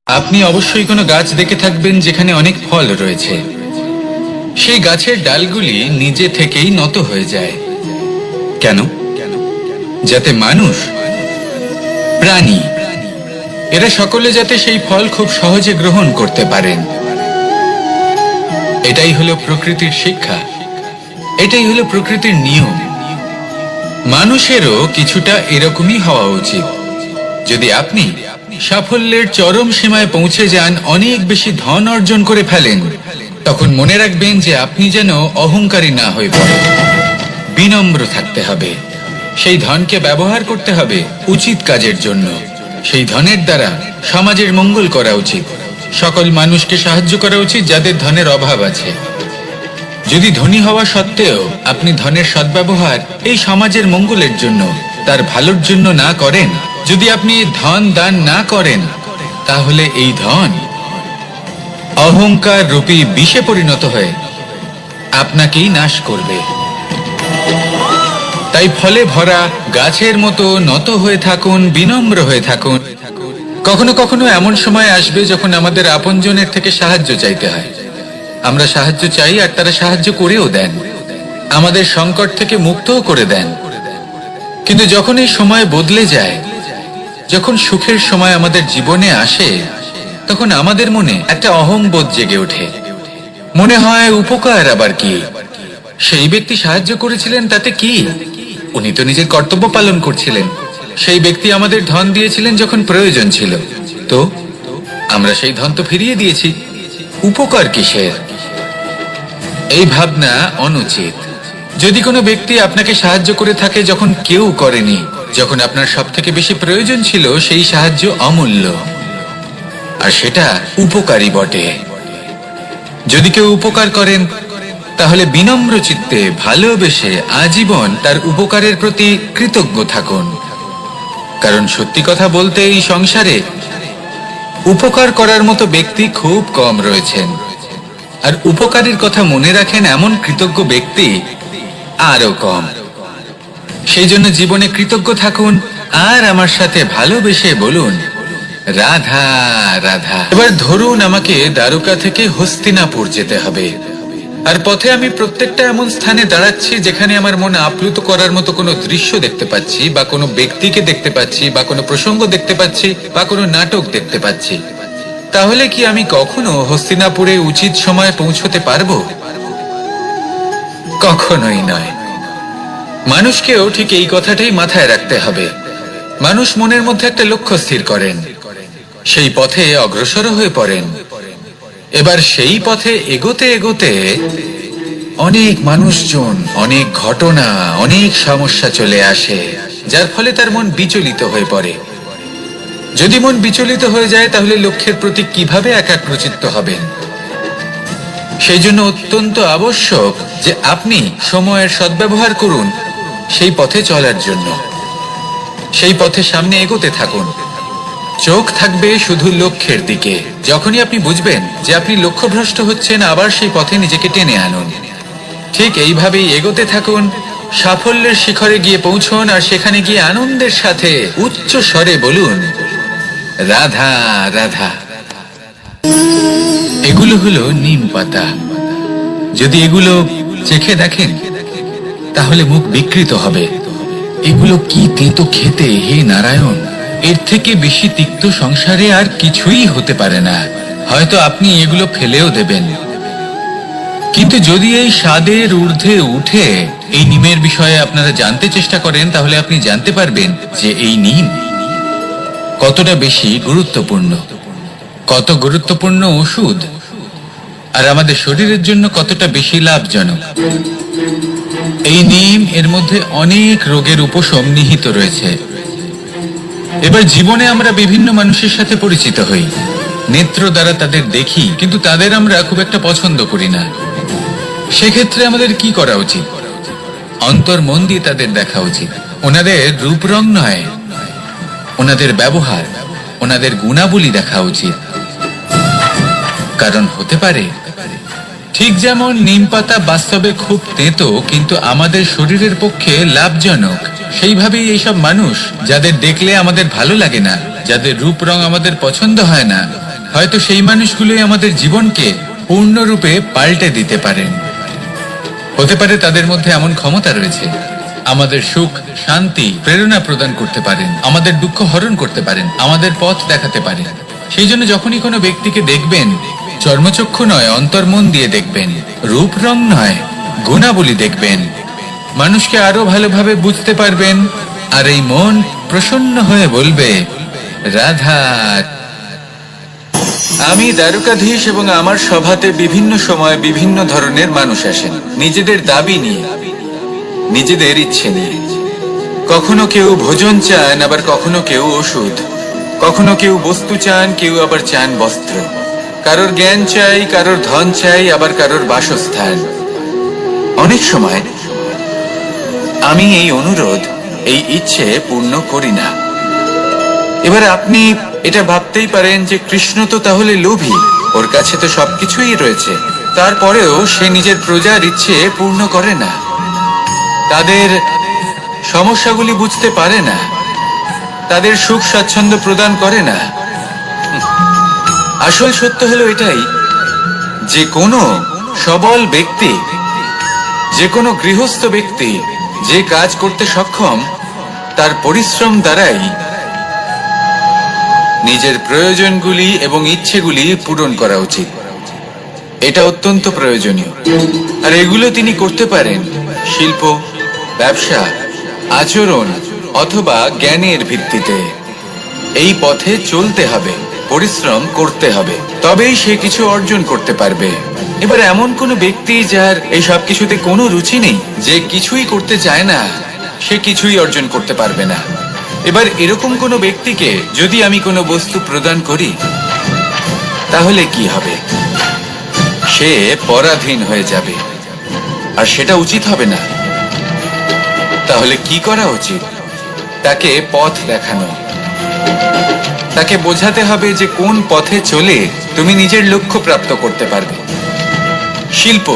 আপনি অবশ্যই কোনো গাছ দেখে থাকবেন যেখানে অনেক ফল রয়েছে। সেই গাছের ডালগুলি নিজে থেকেই নত হয়ে যায়। কেন? যাতে মানুষ, প্রাণী, এরা সকলে যাতে সেই ফল খুব সহজে গ্রহণ করতে পারেন। এটাই হলো প্রকৃতির শিক্ষা, এটাই হলো প্রকৃতির নিয়ম। মানুষেরও কিছুটা এরকমই হওয়া উচিত। যদি আপনি সাফল্যের চরম সীমায় পৌঁছে যান, অনেক বেশি ধন অর্জন করে ফেলেন, তখন মনে রাখবেন যে আপনি যেন অহংকারী না হয়ে পড়েন। বিনম্র থাকতে হবে। সেই ধনকে ব্যবহার করতে হবে উচিত কাজের জন্য। সেই ধনের দ্বারা সমাজের মঙ্গল করা উচিত। সকল মানুষকে সাহায্য করা উচিত যাদের ধনের অভাব আছে। যদি ধনী হওয়া সত্ত্বেও আপনি ধনের সদ্ব্যবহার এই সমাজের মঙ্গলের জন্য, তার ভালোর জন্য না করেন, যদি আপনি ধন দান না করেন, তাহলে এই ধন অহংকার রূপী বিষে পরিণত হয়ে আপনাকেই নাশ করবে। তাই ফলে ভরা গাছের মতো নত হয়ে থাকুন, বিনম্র হয়ে থাকুন। কখনো কখনো এমন সময় আসবে যখন আমাদের আপনজনের থেকে সাহায্য চাইতে হয়। আমরা সাহায্য চাই আর তারা সাহায্য করেও দেন, আমাদের সংকট থেকে মুক্তও করে দেন। কিন্তু যখন এই সময় বদলে যায়, যখন সুখের সময় আমাদের জীবনে আসে, তখন আমাদের মনে একটা অহংবোধ জেগে ওঠে। মনে হয় উপকার আবার কি? সেই ব্যক্তি সাহায্য করেছিলেন তাতে কি? উনি তো নিজের কর্তব্য পালন করছিলেন। সেই ব্যক্তি আমাদের ধন দিয়েছিলেন যখন প্রয়োজন ছিল, তো আমরা সেই ধন তো ফিরিয়ে দিয়েছি, উপকার কিসের? এই ভাবনা অনুচিত। যদি কোনো ব্যক্তি আপনাকে সাহায্য করে থাকে যখন কেউ করেনি, যখন আপনার সব থেকে বেশি প্রয়োজন ছিল, সেই সাহায্য অমূল্য, আর সেটা উপকারী বটে। যদি কেউ উপকার করেন, তাহলে বিনম্র চিত্তে ভালোবেসে আজীবন তার উপকারের প্রতি কৃতজ্ঞ থাকুন। কারণ সত্যি কথা বলতে এই সংসারে উপকার করার মতো ব্যক্তি খুব কম রয়েছেন, আর উপকারের কথা মনে রাখেন এমন কৃতজ্ঞ ব্যক্তি আরো কম। সেই জন্য জীবনে কৃতজ্ঞ থাকুন আর আমার সাথে ভালোবেসে বলুন, রাধা রাধা। এবার ধরুন আমাকে দ্বারকা থেকে হস্তিনাপুর যেতে হবে, আর পথে আমি প্রত্যেকটা এমন স্থানে দাঁড়াচ্ছি যেখানে আমার মন আপ্লুত করার মতো কোনো দৃশ্য দেখতে পাচ্ছি, বা কোনো ব্যক্তিকে দেখতে পাচ্ছি, বা কোনো প্রসঙ্গ দেখতে পাচ্ছি, বা কোনো নাটক দেখতে পাচ্ছি। তাহলে কি আমি কখনো হস্তিনাপুরে উচিত সময়ে পৌঁছতে পারবো? কখনোই নয়। মানুষকেও ঠিক এই কথাটাই মাথায় রাখতে হবে। মানুষ মনের মধ্যে একটা লক্ষ্য স্থির করেন, সেই পথে অগ্রসর হয়ে পড়েন। এবার সেই পথে এগোতে এগোতে অনেক মানুষজন, অনেক ঘটনা, অনেক সমস্যা চলে আসে, যার ফলে তার মন বিচলিত হয়ে পড়ে। যদি মন বিচলিত হয়ে যায়, তাহলে লক্ষ্যের প্রতি কিভাবে একাগ্রচিত্ত হবেন? সেই জন্য অত্যন্ত আবশ্যক যে আপনি সময়ের সদ্ব্যবহার করুন সেই পথে চলার জন্য। সেই পথে সামনে এগোতে থাকুন, চোখ থাকবে শুধু লক্ষ্যের দিকে। যখনই আপনি বুঝবেন যে আপনি লক্ষ্যভ্রষ্ট হচ্ছেন, আবার সেই পথে নিজেকে টেনে আনুন। ঠিক এইভাবেই এগোতে থাকুন, সাফল্যের শিখরে গিয়ে পৌঁছন, আর সেখানে গিয়ে আনন্দের সাথে উচ্চ স্বরে বলুন, রাধা রাধা। এগুলো হলো নিম পাতা। যদি এগুলো চেখে দেখেন, তাহলে মুখ বিকৃত হবে। এগুলো কি তেতো খেতে, হে নারায়ণ! এর থেকে বেশি তিক্ত সংসারে আর কিছুই হতে পারে না। হয়তো আপনি এগুলো ফেলেও দেবেন, কিন্তু যদি এই স্বাদের ঊর্ধ্বে উঠে এই নিমের বিষয়ে আপনারা জানতে চেষ্টা করেন, তাহলে আপনি জানতে পারবেন যে এই নিম কতটা বেশি গুরুত্বপূর্ণ, কত গুরুত্বপূর্ণ ওষুধ, আর আমাদের শরীরের জন্য কতটা বেশি লাভজনক। এই নিম, এর মধ্যে অনেক রোগের উপশম নিহিত রয়েছে। এবার জীবনে আমরা বিভিন্ন মানুষের সাথে পরিচিত হই, নেত্র দ্বারা তাদের দেখি, কিন্তু তাদের আমরা খুব একটা পছন্দ করি না। সেক্ষেত্রে আমাদের কি করা উচিত? অন্তর মন দিয়ে তাদের দেখা উচিত। ওনাদের রূপ রং নয়, ওনাদের ব্যবহার, ওনাদের গুণাবলী দেখা উচিত। কারণ হতে পারে ঠিক যেমন নিম পাতা বাস্তবে খুব তেতো, কিন্তু আমাদের শরীরের পক্ষে লাভজনক, সেইভাবেই এইসব মানুষ যাদের দেখলে আমাদের ভালো লাগে না, যাদের রূপ রং আমাদের পছন্দ হয় না, হয়তো সেই মানুষগুলোই আমাদের জীবনকে পূর্ণরূপে পাল্টে দিতে পারেন। হতে পারে তাদের মধ্যে এমন ক্ষমতা রয়েছে, আমাদের সুখ, শান্তি, প্রেরণা প্রদান করতে পারেন, আমাদের দুঃখ হরণ করতে পারেন, আমাদের পথ দেখাতে পারেন। সেই জন্য যখনই কোনো ব্যক্তিকে দেখবেন, চর্মচক্ষু নয় অন্তর্মন দিয়ে দেখবেন, রূপ রং নয় গুণাবলী দেখবেন, মানুষকে আরো ভালোভাবে বুঝতে পারবেন। আর এই মন প্রসন্ন হয়ে বলবে, রাধা। আমি দ্বারকাধীশ এবং আমার সভাতে বিভিন্ন সময় বিভিন্ন ধরনের মানুষ আসেন, নিজেদের দাবি নিয়ে, নিজেদের ইচ্ছে নিয়ে। কখনো কেউ ভোজন চান, আবার কখনো কেউ ওষুধ, কখনো কেউ বস্তু চান, কেউ আবার চান বস্ত্র। কারোর জ্ঞান চাই, কারোর ধন চাই, আবার কারোর বাসস্থান। অনেক সময় আমি এই অনুরোধ, এই ইচ্ছে পূর্ণ করি না। এবার আপনি এটা ভাবতেই পারেন যে কৃষ্ণ তো তাহলে লোভী, ওর কাছে তো সবকিছুই রয়েছে, তারপরেও সে নিজের প্রজার ইচ্ছে পূর্ণ করে না, তাদের সমস্যাগুলি বুঝতে পারে না, তাদের সুখ স্বাচ্ছন্দ্য প্রদান করে না। আসল সত্য হলো এটাই যে কোনো সবল ব্যক্তি, যে কোনো গৃহস্থ ব্যক্তি যে কাজ করতে সক্ষম, তার পরিশ্রম দ্বারাই নিজের প্রয়োজনগুলি এবং ইচ্ছেগুলি পূরণ করা উচিত। এটা অত্যন্ত প্রয়োজনীয়। আর এগুলো তিনি করতে পারেন শিল্প, ব্যবসা, আচরণ অথবা জ্ঞানের ভিত্তিতে। এই পথে চলতে হবে, পরিশ্রম করতে হবে, তবেই সে কিছু অর্জন করতে পারবে। এবার এমন কোনো ব্যক্তি যার এই সব কিছুতে কোনো রুচি নেই, যে কিছুই করতে চায় না, সে কিছুই অর্জন করতে পারবে না। এবার এরকম কোনো ব্যক্তিকে যদি আমি কোনো বস্তু প্রদান করি, তাহলে কি হবে? সে পরাধীন হয়ে যাবে, আর সেটা উচিত হবে না। তাহলে কি করা উচিত? তাকে পথ দেখানো, তাকে বোঝাতে হবে যে কোন পথে চলে তুমি নিজের লক্ষ্য প্রাপ্ত করতে পারবে। শিল্প,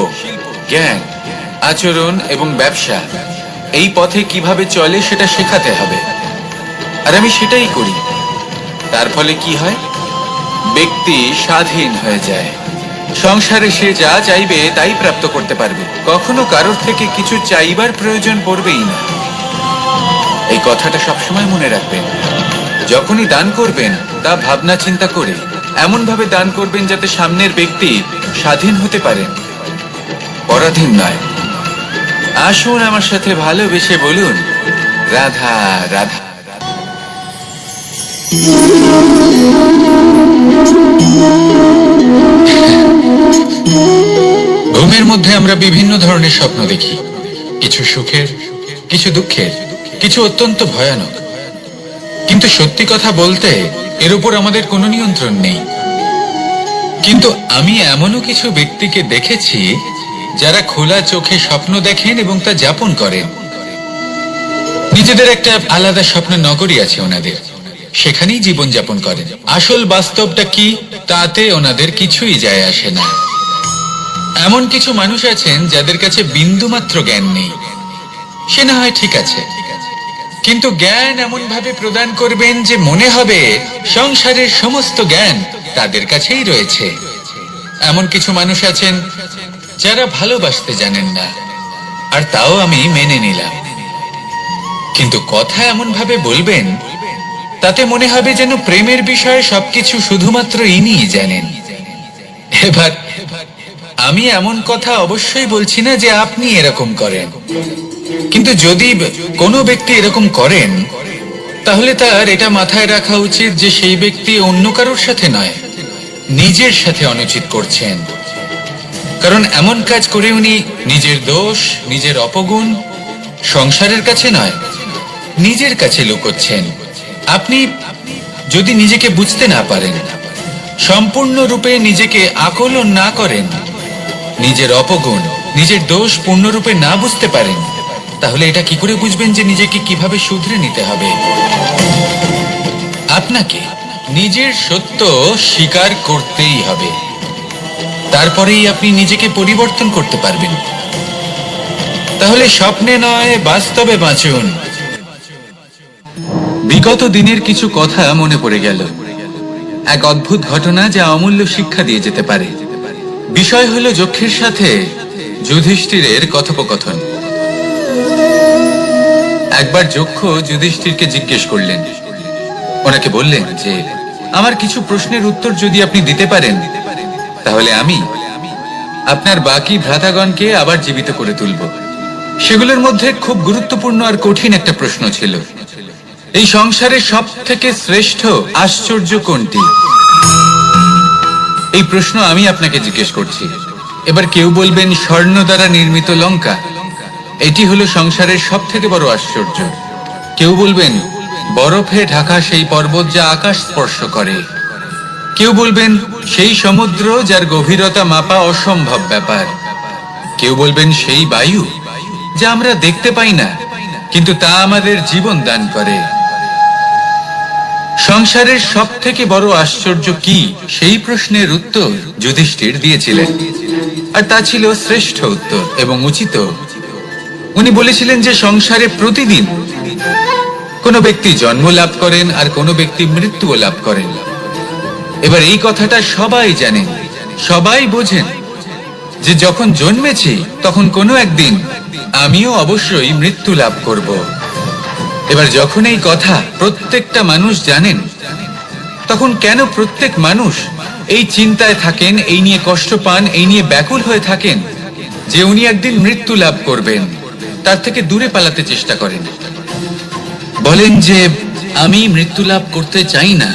জ্ঞান, আচরণ এবং ব্যবসা, এই পথে কিভাবে চলে সেটা শেখাতে হবে। আর আমি সেটাই করি। তার ফলে কি হয়? ব্যক্তি স্বাধীন হয়ে যায়। সংসারে সে যা চাইবে তাই প্রাপ্ত করতে পারবে, কখনো কারোর থেকে কিছু চাইবার প্রয়োজন পড়বেই না। এই কথাটা সবসময় মনে রাখবেন। যখনই দান করবেন, তা ভাবনা চিন্তা করে এমন ভাবে দান করবেন যাতে সামনের ব্যক্তি স্বাধীন হতে পারেন, পরাধীন নয়। আসুন আমার সাথে ভালোবেসে বলুন, রাধা রাধা। ঘুমের মধ্যে আমরা বিভিন্ন ধরনের স্বপ্ন দেখি, কিছু সুখের, কিছু দুঃখের, কিছু অত্যন্ত ভয়ানক। কিন্তু সত্যি কথা বলতে এর উপর আমাদের কোনো নিয়ন্ত্রণ নেই। কিন্তু আমি এমনও কিছু ব্যক্তিকে দেখেছি যারা খোলা চোখে স্বপ্ন দেখেন এবং তা যাপন করেন। নিজেদের একটা আলাদা স্বপ্ন নগরী আছে ওনাদের, সেখানেই জীবন যাপন করেন। আসল বাস্তবটা কি তাতে ওনাদের কিছুই যায় আসে না। এমন কিছু মানুষ আছেন যাদের কাছে বিন্দুমাত্র জ্ঞান নেই। সে না হয় ঠিক আছে, কিন্তু জ্ঞান এমন ভাবে প্রদান করবেন যে মনে হবে সংসারের সমস্ত জ্ঞান তাদের কাছেই রয়েছে। এমন কিছু মানুষ আছেন যারা ভালোবাসতে জানেন না, আর তাও আমি মেনে নিলাম। কিন্তু কথা এমন ভাবে বলবেন তাতে মনে হবে যেন প্রেমের বিষয়ে সবকিছু শুধুমাত্র ইনিই জানেন। এবার আমি এমন কথা অবশ্যই বলছি না যে আপনি এরকম করেন, কিন্তু যদি কোনো ব্যক্তি এরকম করেন, তাহলে তার এটা মাথায় রাখা উচিত যে সেই ব্যক্তি অন্য কারোর সাথে নয়, নিজের সাথে অনুচিত করছেন। কারণ এমন কাজ করে উনি নিজের দোষ, নিজের অপগুণ সংসারের কাছে নয়, নিজের কাছে লুকোচ্ছেন। আপনি যদি নিজেকে বুঝতে না পারেন, সম্পূর্ণরূপে নিজেকে আকলন না করেন, নিজের অপগুণ, নিজের দোষ পূর্ণরূপে না বুঝতে পারেন, তাহলে এটা কি করে বুঝবেন যে নিজেকে কিভাবে শুধরে নিতে হবে? আপনাকে নিজের সত্য স্বীকার করতেই হবে, তারপরেই আপনি নিজেকে পরিবর্তন করতে পারবেন। তাহলে স্বপ্নে নয়, বাস্তবে বাঁচুন। বিগত দিনের কিছু কথা মনে পড়ে গেল। এক অদ্ভুত ঘটনা যা অমূল্য শিক্ষা দিয়ে যেতে পারে। বিষয় হলো যক্ষের সাথে যুধিষ্ঠিরের কথোপকথন। একবার যক্ষ যুধিষ্ঠিরকে জিজ্ঞেস করলেন, ওনাকে বললেন যে আমার কিছু প্রশ্নের উত্তর যদি আপনি দিতে পারেন তাহলে আমি আপনার বাকি ভ্রাতাগণকে আবার জীবিত করে তুলব। সেগুলোর মধ্যে খুব গুরুত্বপূর্ণ আর কঠিন একটা প্রশ্ন ছিল, এই সংসারে সব থেকে শ্রেষ্ঠ আশ্চর্য কোনটি? এই প্রশ্ন আমি আপনাকে জিজ্ঞেস করছি। এবার কেউ বলবেন স্বর্ণ দ্বারা নির্মিত লঙ্কা, এটি হলো সংসারের সব থেকে বড় আশ্চর্য। কেউ বলবেন বরফে ঢাকা সেই পর্বত যা আকাশ স্পর্শ করে। কেউ বলবেন সেই সমুদ্র যার গভীরতা মাপা অসম্ভব ব্যাপার। কেউ বলবেন সেই বায়ু যা আমরা দেখতে পাই না কিন্তু তা আমাদের জীবন দান করে। সংসারের সব থেকে বড় আশ্চর্য কি, সেই প্রশ্নের উত্তর যুধিষ্ঠির দিয়েছিলেন, আর তা ছিল শ্রেষ্ঠ উত্তর এবং উচিত। উনি বলেছিলেন যে সংসারে প্রতিদিন কোনো ব্যক্তি জন্ম লাভ করেন আর কোনো ব্যক্তি মৃত্যুও লাভ করেন। এবার এই কথাটা সবাই জানেন, সবাই বোঝেন যে যখন জন্মেছি তখন কোনো একদিন আমিও অবশ্যই মৃত্যু লাভ করব। এবার যখন এই কথা প্রত্যেকটা মানুষ জানেন, তখন কেন প্রত্যেক মানুষ এই চিন্তায় থাকেন, এই নিয়ে কষ্ট পান, এই নিয়ে ব্যাকুল হয়ে থাকেন যে উনি একদিন মৃত্যু লাভ করবেন, তার থেকে দূরে পালাতে চেষ্টা করেন? বলেন যে আমি মৃত্যু লাভ করতে চাই না।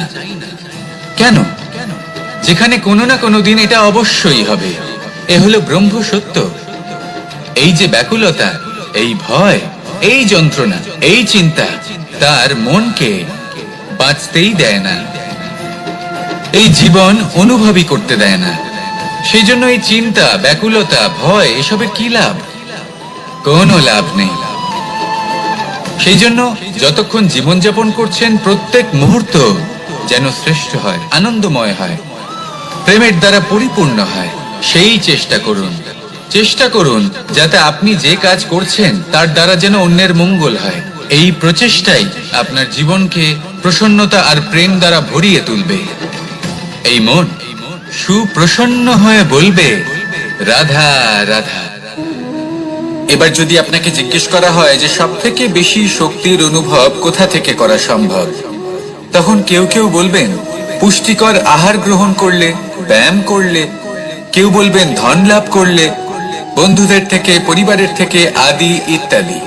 কেন? যেখানে কোনো না কোনো দিন এটা অবশ্যই হবে। এ হলো ব্রহ্ম সত্য। এই যে ব্যাকুলতা, এই ভয়, এই যন্ত্রণা, এই চিন্তা তার মনকে বাঁচতেই দেয় না, এই জীবন অনুভবই করতে দেয় না। সেই জন্য এই চিন্তা, ব্যাকুলতা, ভয়, এসবের কি লাভ? কোনো লাভ নেই। সেই জন্য যতক্ষণ জীবনযাপন করছেন প্রত্যেক মুহূর্ত যেন শ্রেষ্ঠ হয়, আনন্দময় হয়, প্রেমের দ্বারা পরিপূর্ণ হয়, সেই চেষ্টা করুন। চেষ্টা করুন যাতে আপনি যে কাজ করছেন তার দ্বারা যেন অন্যের মঙ্গল হয়। এই প্রচেষ্টাই আপনার জীবনকে প্রসন্নতা আর প্রেম দ্বারা ভরিয়ে তুলবে। এই মন সুপ্রসন্ন হয়ে বলবে রাধা রাধা। এবার যদি আপনাকে জিজ্ঞেস করা হয় যে সব থেকে বেশি শক্তির অনুভব কোথা থেকে করা সম্ভব, তখন কেউ কেউ বলবেন পুষ্টিকর আহার গ্রহণ করলে, ব্যায়াম করলে। কেউ বলবেন ধন লাভ করলে, বন্ধুদের থেকে, পরিবারের থেকে, আদি ইত্যাদি।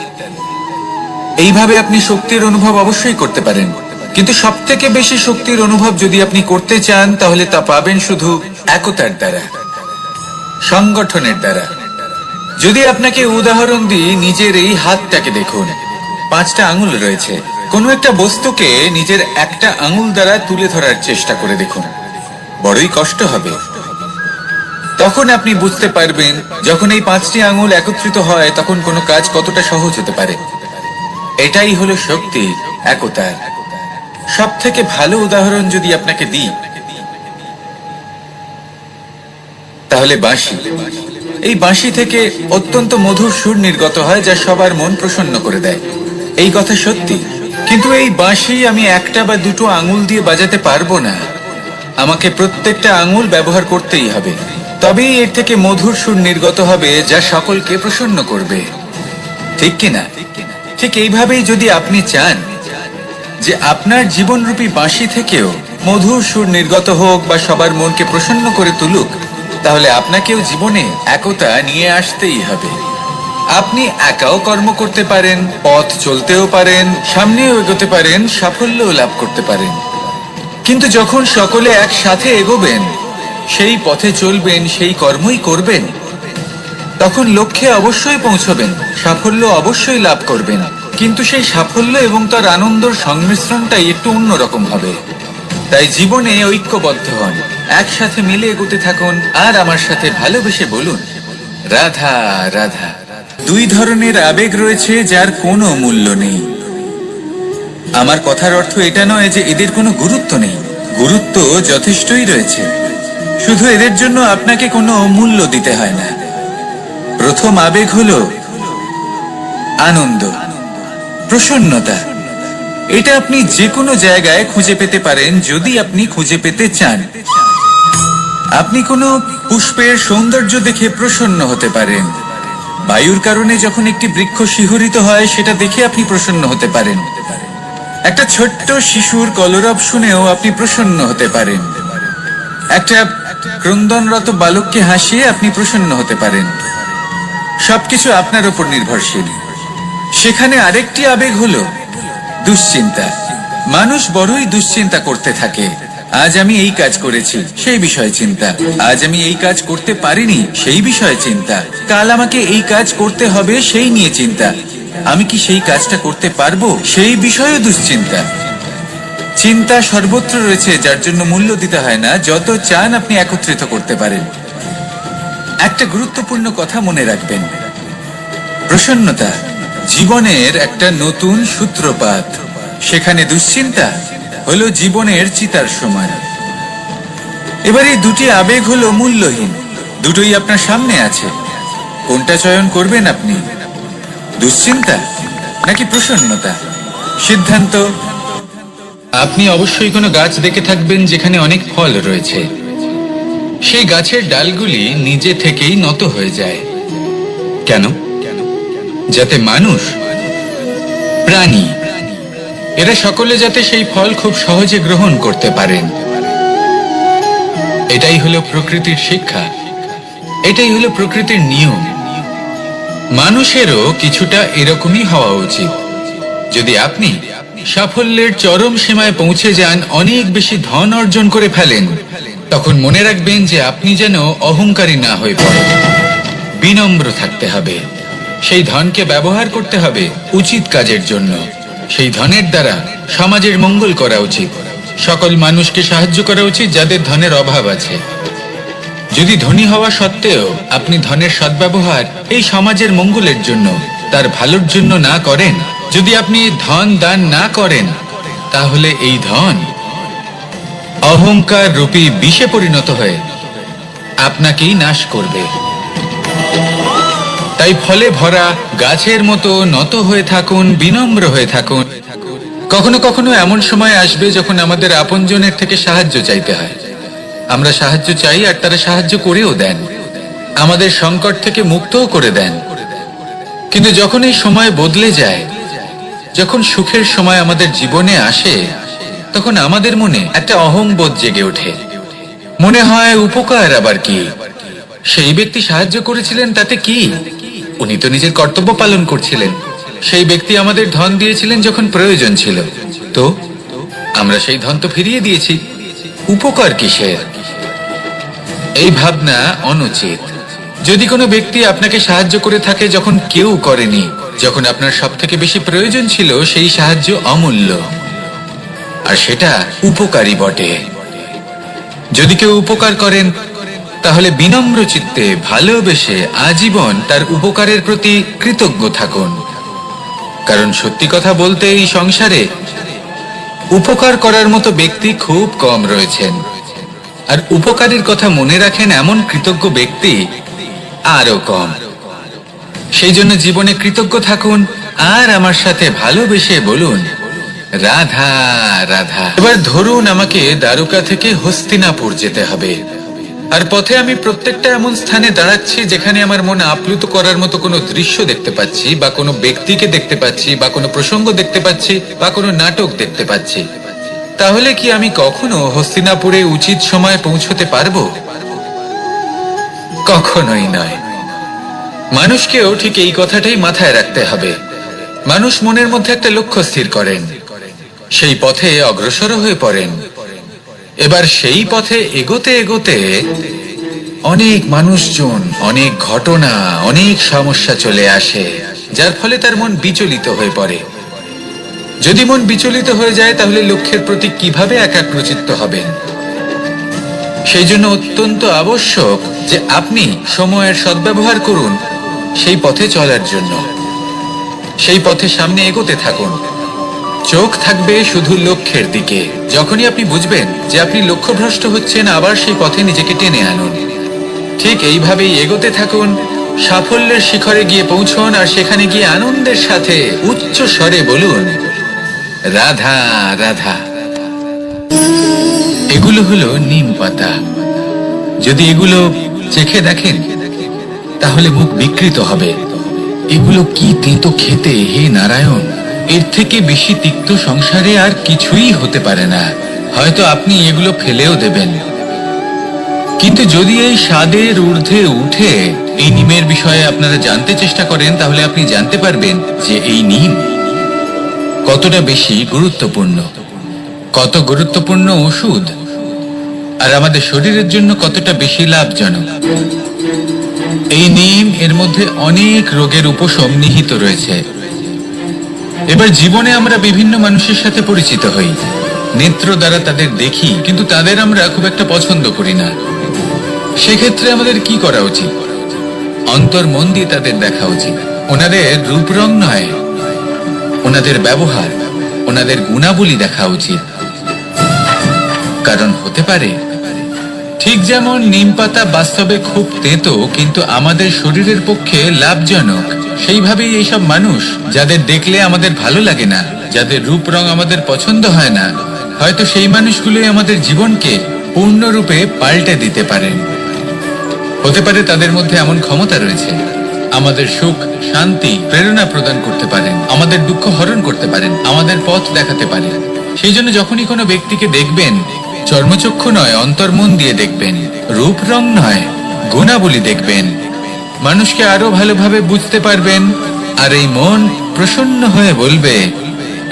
এইভাবে আপনি শক্তির অনুভব অবশ্যই করতে পারেন, কিন্তু সব থেকে বেশি শক্তির অনুভব যদি আপনি করতে চান তাহলে তা পাবেন শুধু একতার দ্বারা, সংগঠনের দ্বারা। যদি আপনাকে উদাহরণ দিই, নিজের এই হাতটাকে দেখুন, 5টা আঙুল রয়েছে। কোনো একটা বস্তুকে নিজের একটা আঙুল দ্বারা তুলে ধরার চেষ্টা করে দেখুন, বড়ই কষ্ট হবে। তখন আপনি বুঝতে পারবেন যখন এই 5টি আঙুল একত্রিত হয় তখন কোনো কাজ কতটা সহজ হতে পারে। এটাই হলো শক্তি, একতার। সব থেকে ভালো উদাহরণ যদি আপনাকে দিই তাহলে বাঁশি। এই বাঁশি থেকে অত্যন্ত মধুর সুর নির্গত হয় যা সবার মন প্রসন্ন করে দেয়। এই কথা সত্যি, কিন্তু এই বাঁশি আমি একটা বা দুটো আঙুল দিয়ে বাজাতে পারবো না। আমাকে প্রত্যেকটা আঙুল ব্যবহার করতেই হবে, তবেই এর থেকে মধুর সুর নির্গত হবে যা সকলকে প্রসন্ন করবে। ঠিক কিনা? ঠিক এইভাবেই যদি আপনি চান যে আপনার জীবনরূপী বাঁশি থেকেও মধুর সুর নির্গত হোক বা সবার মনকে প্রসন্ন করে তুলুক, তাহলে আপনাকেও জীবনে একতা নিয়ে আসতেই হবে। আপনি একাও কর্ম করতে পারেন, পথ চলতেও পারেন, সামনেও এগোতে পারেন, সাফল্যও লাভ করতে পারেন। কিন্তু যখন সকলে একসাথে এগোবেন, সেই পথে চলবেন, সেই কর্মই করবেন, তখন লক্ষ্যে অবশ্যই পৌঁছবেন, সাফল্য অবশ্যই লাভ করবেন। কিন্তু সেই সাফল্য এবং তার আনন্দর সংমিশ্রণটাই একটু অন্যরকম হবে। তাই জীবনে ঐক্যবদ্ধ হন, একসাথে মিলে এগোতে থাকুন, আর আমার সাথে ভালোবেসে বলুন রাধা রাধা। 2 ধরনের আবেগ রয়েছে যার কোনো মূল্য নেই। আমার কথার অর্থ এটা নয় যে এদের কোনো গুরুত্ব নেই, গুরুত্ব যথেষ্টই রয়েছে, শুধু এদের জন্য আপনাকে কোনো মূল্য দিতে হয় না। প্রথম আবেগ হলো আনন্দ, প্রসন্নতা। এটা আপনি যে কোনো জায়গায় খুঁজে পেতে পারেন যদি আপনি খুঁজে পেতে চান। আপনি কোনো পুষ্পের সৌন্দর্য দেখে প্রসন্ন হতে পারেন। বায়ুর কারণে যখন একটি বৃক্ষ শিহরিত হয় সেটা দেখে আপনি প্রসন্ন হতে পারেন। একটা ছোট্ট শিশুর কলরব শুনেও আপনি প্রসন্ন হতে পারেন। একটা ক্রন্দনরত বালককে হাসিয়ে আপনি প্রসন্ন হতে পারেন। সবকিছু আপনার উপর নির্ভরশীল। সেখানে আরেকটি আবেগ হলো দুশ্চিন্তা। মানুষ বড়ই দুশ্চিন্তা করতে থাকে। আজ আমি এই কাজ করেছি, সেই বিষয়ে চিন্তা। আজ আমি এই কাজ করতে পারিনি, সেই বিষয়ে চিন্তা। কাল আমাকে এই কাজ করতে হবে, সেই নিয়ে চিন্তা। আমি কি সেই কাজটা করতে পারবো, সেই বিষয়েও দুশ্চিন্তা। চিন্তা সর্বত্র রয়েছে, যার জন্য মূল্য দিতে হয় না। যত চান আপনি একত্রিত করতে পারেন। একটা গুরুত্বপূর্ণ কথা মনে রাখবেন, প্রসন্নতা জীবনের একটা নতুন সূত্রপাত। সেখানে দুশ্চিন্তা হলো জীবনের চিতার সমান। এবার এই দুটি আবেগ হলো মূল্যহীন, দুটোই আপনার সামনে আছে। কোনটা চয়ন করবেন আপনি, দুশ্চিন্তা নাকি প্রসন্নতা? সিদ্ধান্ত। আপনি অবশ্যই কোনো গাছ দেখে থাকবেন যেখানে অনেক ফল রয়েছে। সেই গাছের ডালগুলি নিজে থেকেই নত হয়ে যায়। কেন? যাতে মানুষ, প্রাণী, এরা সকলে যাতে সেই ফল খুব সহজে গ্রহণ করতে পারেন। এটাই হলো প্রকৃতির শিক্ষা, এটাই হলো প্রকৃতির নিয়ম। মানুষেরও কিছুটা এরকমই হওয়া উচিত। যদি আপনি সাফল্যের চরম সীমায় পৌঁছে যান, অনেক বেশি ধন অর্জন করে ফেলেন, তখন মনে রাখবেন যে আপনি যেন অহংকারী না হয়ে পড়েন। বিনম্র থাকতে হবে। সেই ধনকে ব্যবহার করতে হবে উচিত কাজের জন্য। সেই ধনের দ্বারা সমাজের মঙ্গল করা উচিত। সকল মানুষকে সাহায্য করা উচিত যাদের ধনের অভাব আছে। যদি ধনী হওয়া সত্ত্বেও আপনি ধনের সদ্ব্যবহার এই সমাজের মঙ্গলের জন্য, তার ভালোর জন্য না করেন, যদি আপনি ধন দান না করেন, তাহলে এই ধন অহংকার রূপী বিষে পরিণত হয়ে আপনাকেই নাশ করবে। তাই ফলে ভরা গাছের মতো নত হয়ে থাকুন, বিনম্র হয়ে থাকুন। কখনো কখনো এমন সময় আসবে যখন আমাদের আপনজনের থেকে সাহায্য চাইতে হয়। আমরা সাহায্য চাই আর তারা সাহায্য করেও দেন, আমাদের সংকট থেকে মুক্তও করে দেন। কিন্তু যখন এই সময় বদলে যায়, যখন সুখের সময় আমাদের জীবনে আসে, তখন আমাদের মনে একটা অহংবোধ জেগে ওঠে। মনে হয় উপকার আবার কি, সেই ব্যক্তি সাহায্য করেছিলেন তাতে কি, উনি তো নিজের কর্তব্য পালন করছিলেন। সেই ব্যক্তি আমাদের ধন দিয়েছিলেন যখন প্রয়োজন ছিল, তো আমরা সেই ধন তো ফিরিয়ে দিয়েছি, উপকার কিসের? এই ভাবনা অনুচিত। যদি কোনো ব্যক্তি আপনাকে সাহায্য করে থাকে যখন কেউ করেনি, যখন আপনার সব থেকে বেশি প্রয়োজন ছিল, সেই সাহায্য অমূল্য, আর সেটা উপকারী বটে। যদি কেউ উপকার করেন, তাহলে বিনম্র চিত্তে ভালোবেসে আজীবন তার উপকারের প্রতি কৃতজ্ঞ থাকুন। কারণ সত্যি কথা বলতে এই সংসারে উপকার করার মতো ব্যক্তি খুব কম রয়েছেন, আর উপকারের কথা মনে রাখেন এমন কৃতজ্ঞ ব্যক্তি আরো কম। সেই জন্য জীবনে কৃতজ্ঞ থাকুন আর আমার সাথে ভালোবেসে বলুন, রাধা রাধা। এবার ধরুন আমাকে দ্বারকা থেকে হস্তিনাপুর যেতে হবে, আর পথে আমি প্রত্যেকটা এমন স্থানে দাঁড়াচ্ছি যেখানে আমার মন আপ্লুত করার মতো কোনো দৃশ্য দেখতে পাচ্ছি, বা কোনো ব্যক্তিকে দেখতে পাচ্ছি, বা কোনো প্রসঙ্গ দেখতে পাচ্ছি, বা কোনো নাটক দেখতে পাচ্ছি। তাহলে কি আমি কখনো হস্তিনাপুরে উচিত সময়ে পৌঁছতে পারবো? কখনোই নয়। মানুষকেও ঠিক এই কথাটাই মাথায় রাখতে হবে। মানুষ মনের মধ্যে একটা লক্ষ্য স্থির করেন, সেই পথে অগ্রসর হয়ে পড়েন। এবার সেই পথে এগোতে এগোতে অনেক মানুষজন, অনেক ঘটনা, অনেক সমস্যা চলে আসে, যার ফলে তার মন বিচলিত হয়ে পড়ে। যদি মন বিচলিত হয়ে যায়, তাহলে লক্ষ্যের প্রতি কিভাবে একাগ্রচিত্ত হবেন? সেই জন্য অত্যন্ত আবশ্যক যে আপনি সময়ের সদ্ব্যবহার করুন সেই পথে চলার জন্য। সেই পথে সামনে এগোতে থাকুন, চোখ থাকবে শুধু লক্ষ্যের দিকে। যখনই আপনি বুঝবেন যে আপনি লক্ষ্যভ্রষ্ট হচ্ছেন, আবার সেই পথে নিজেকে টেনে আনুন। ঠিক এইভাবেই এগোতে থাকুন, সাফল্যের শিখরে গিয়ে পৌঁছন, আর সেখানে গিয়ে আনন্দের সাথে উচ্চ স্বরে বলুন, রাধা রাধা। এগুলো হলো নিম পাতা। যদি এগুলো চেখে দেখেন তাহলে মুখ বিকৃত হবে। এগুলো কি তেতো খেতে, হে নারায়ণ! এর থেকে বেশি তিক্ত সংসারে আর কিছুই হতে পারে না। হয়তো আপনি এগুলো ফেলেও দেবেন, কিন্তু যদি এই স্বাদের ঊর্ধ্বে উঠে এই নিমের বিষয়ে আপনারা জানতে চেষ্টা করেন, তাহলে আপনি জানতে পারবেন যে এই নিম কতটা বেশি গুরুত্বপূর্ণ, কত গুরুত্বপূর্ণ ওষুধ, আর আমাদের শরীরের জন্য কতটা বেশি লাভজনক। এই নিম এর মধ্যে অনেক রোগের উপশম নিহিত রয়েছে। এবার জীবনে আমরা বিভিন্ন মানুষের সাথে পরিচিত হই, নেত্র দ্বারা তাদের দেখি, কিন্তু তাদের আমরা খুব একটা পছন্দ করি না। সেক্ষেত্রে আমাদের কি করা উচিত? অন্তর মন দিয়ে তাদের দেখা উচিত। ওনাদের রূপ রং নয়, ওনাদের ব্যবহার, ওনাদের গুণাবলী দেখা উচিত। কারণ হতে পারে ঠিক যেমন নিম পাতা বাস্তবে খুব তেতো কিন্তু আমাদের শরীরের পক্ষে লাভজনক, সেইভাবেই এইসব মানুষ যাদের দেখলে আমাদের ভালো লাগে না, যাদের রূপ রং আমাদের পছন্দ হয় না, হয়তো সেই মানুষগুলোই আমাদের জীবনকে পূর্ণরূপে পাল্টে দিতে পারেন। হতে পারে তাদের মধ্যে এমন ক্ষমতা রয়েছে, আমাদের সুখ, শান্তি, প্রেরণা প্রদান করতে পারেন, আমাদের দুঃখ হরণ করতে পারেন, আমাদের পথ দেখাতে পারেন। সেই জন্য যখনই কোনো ব্যক্তিকে দেখবেন, চর্মচক্ষু নয় অন্তর্মন দিয়ে দেখবেন, রূপ রং নয় গুণাবলী দেখবেন। মানুষকে আরো ভালোভাবে বুঝতে পারবেন, আর এই মন প্রসন্ন হয়ে বলবে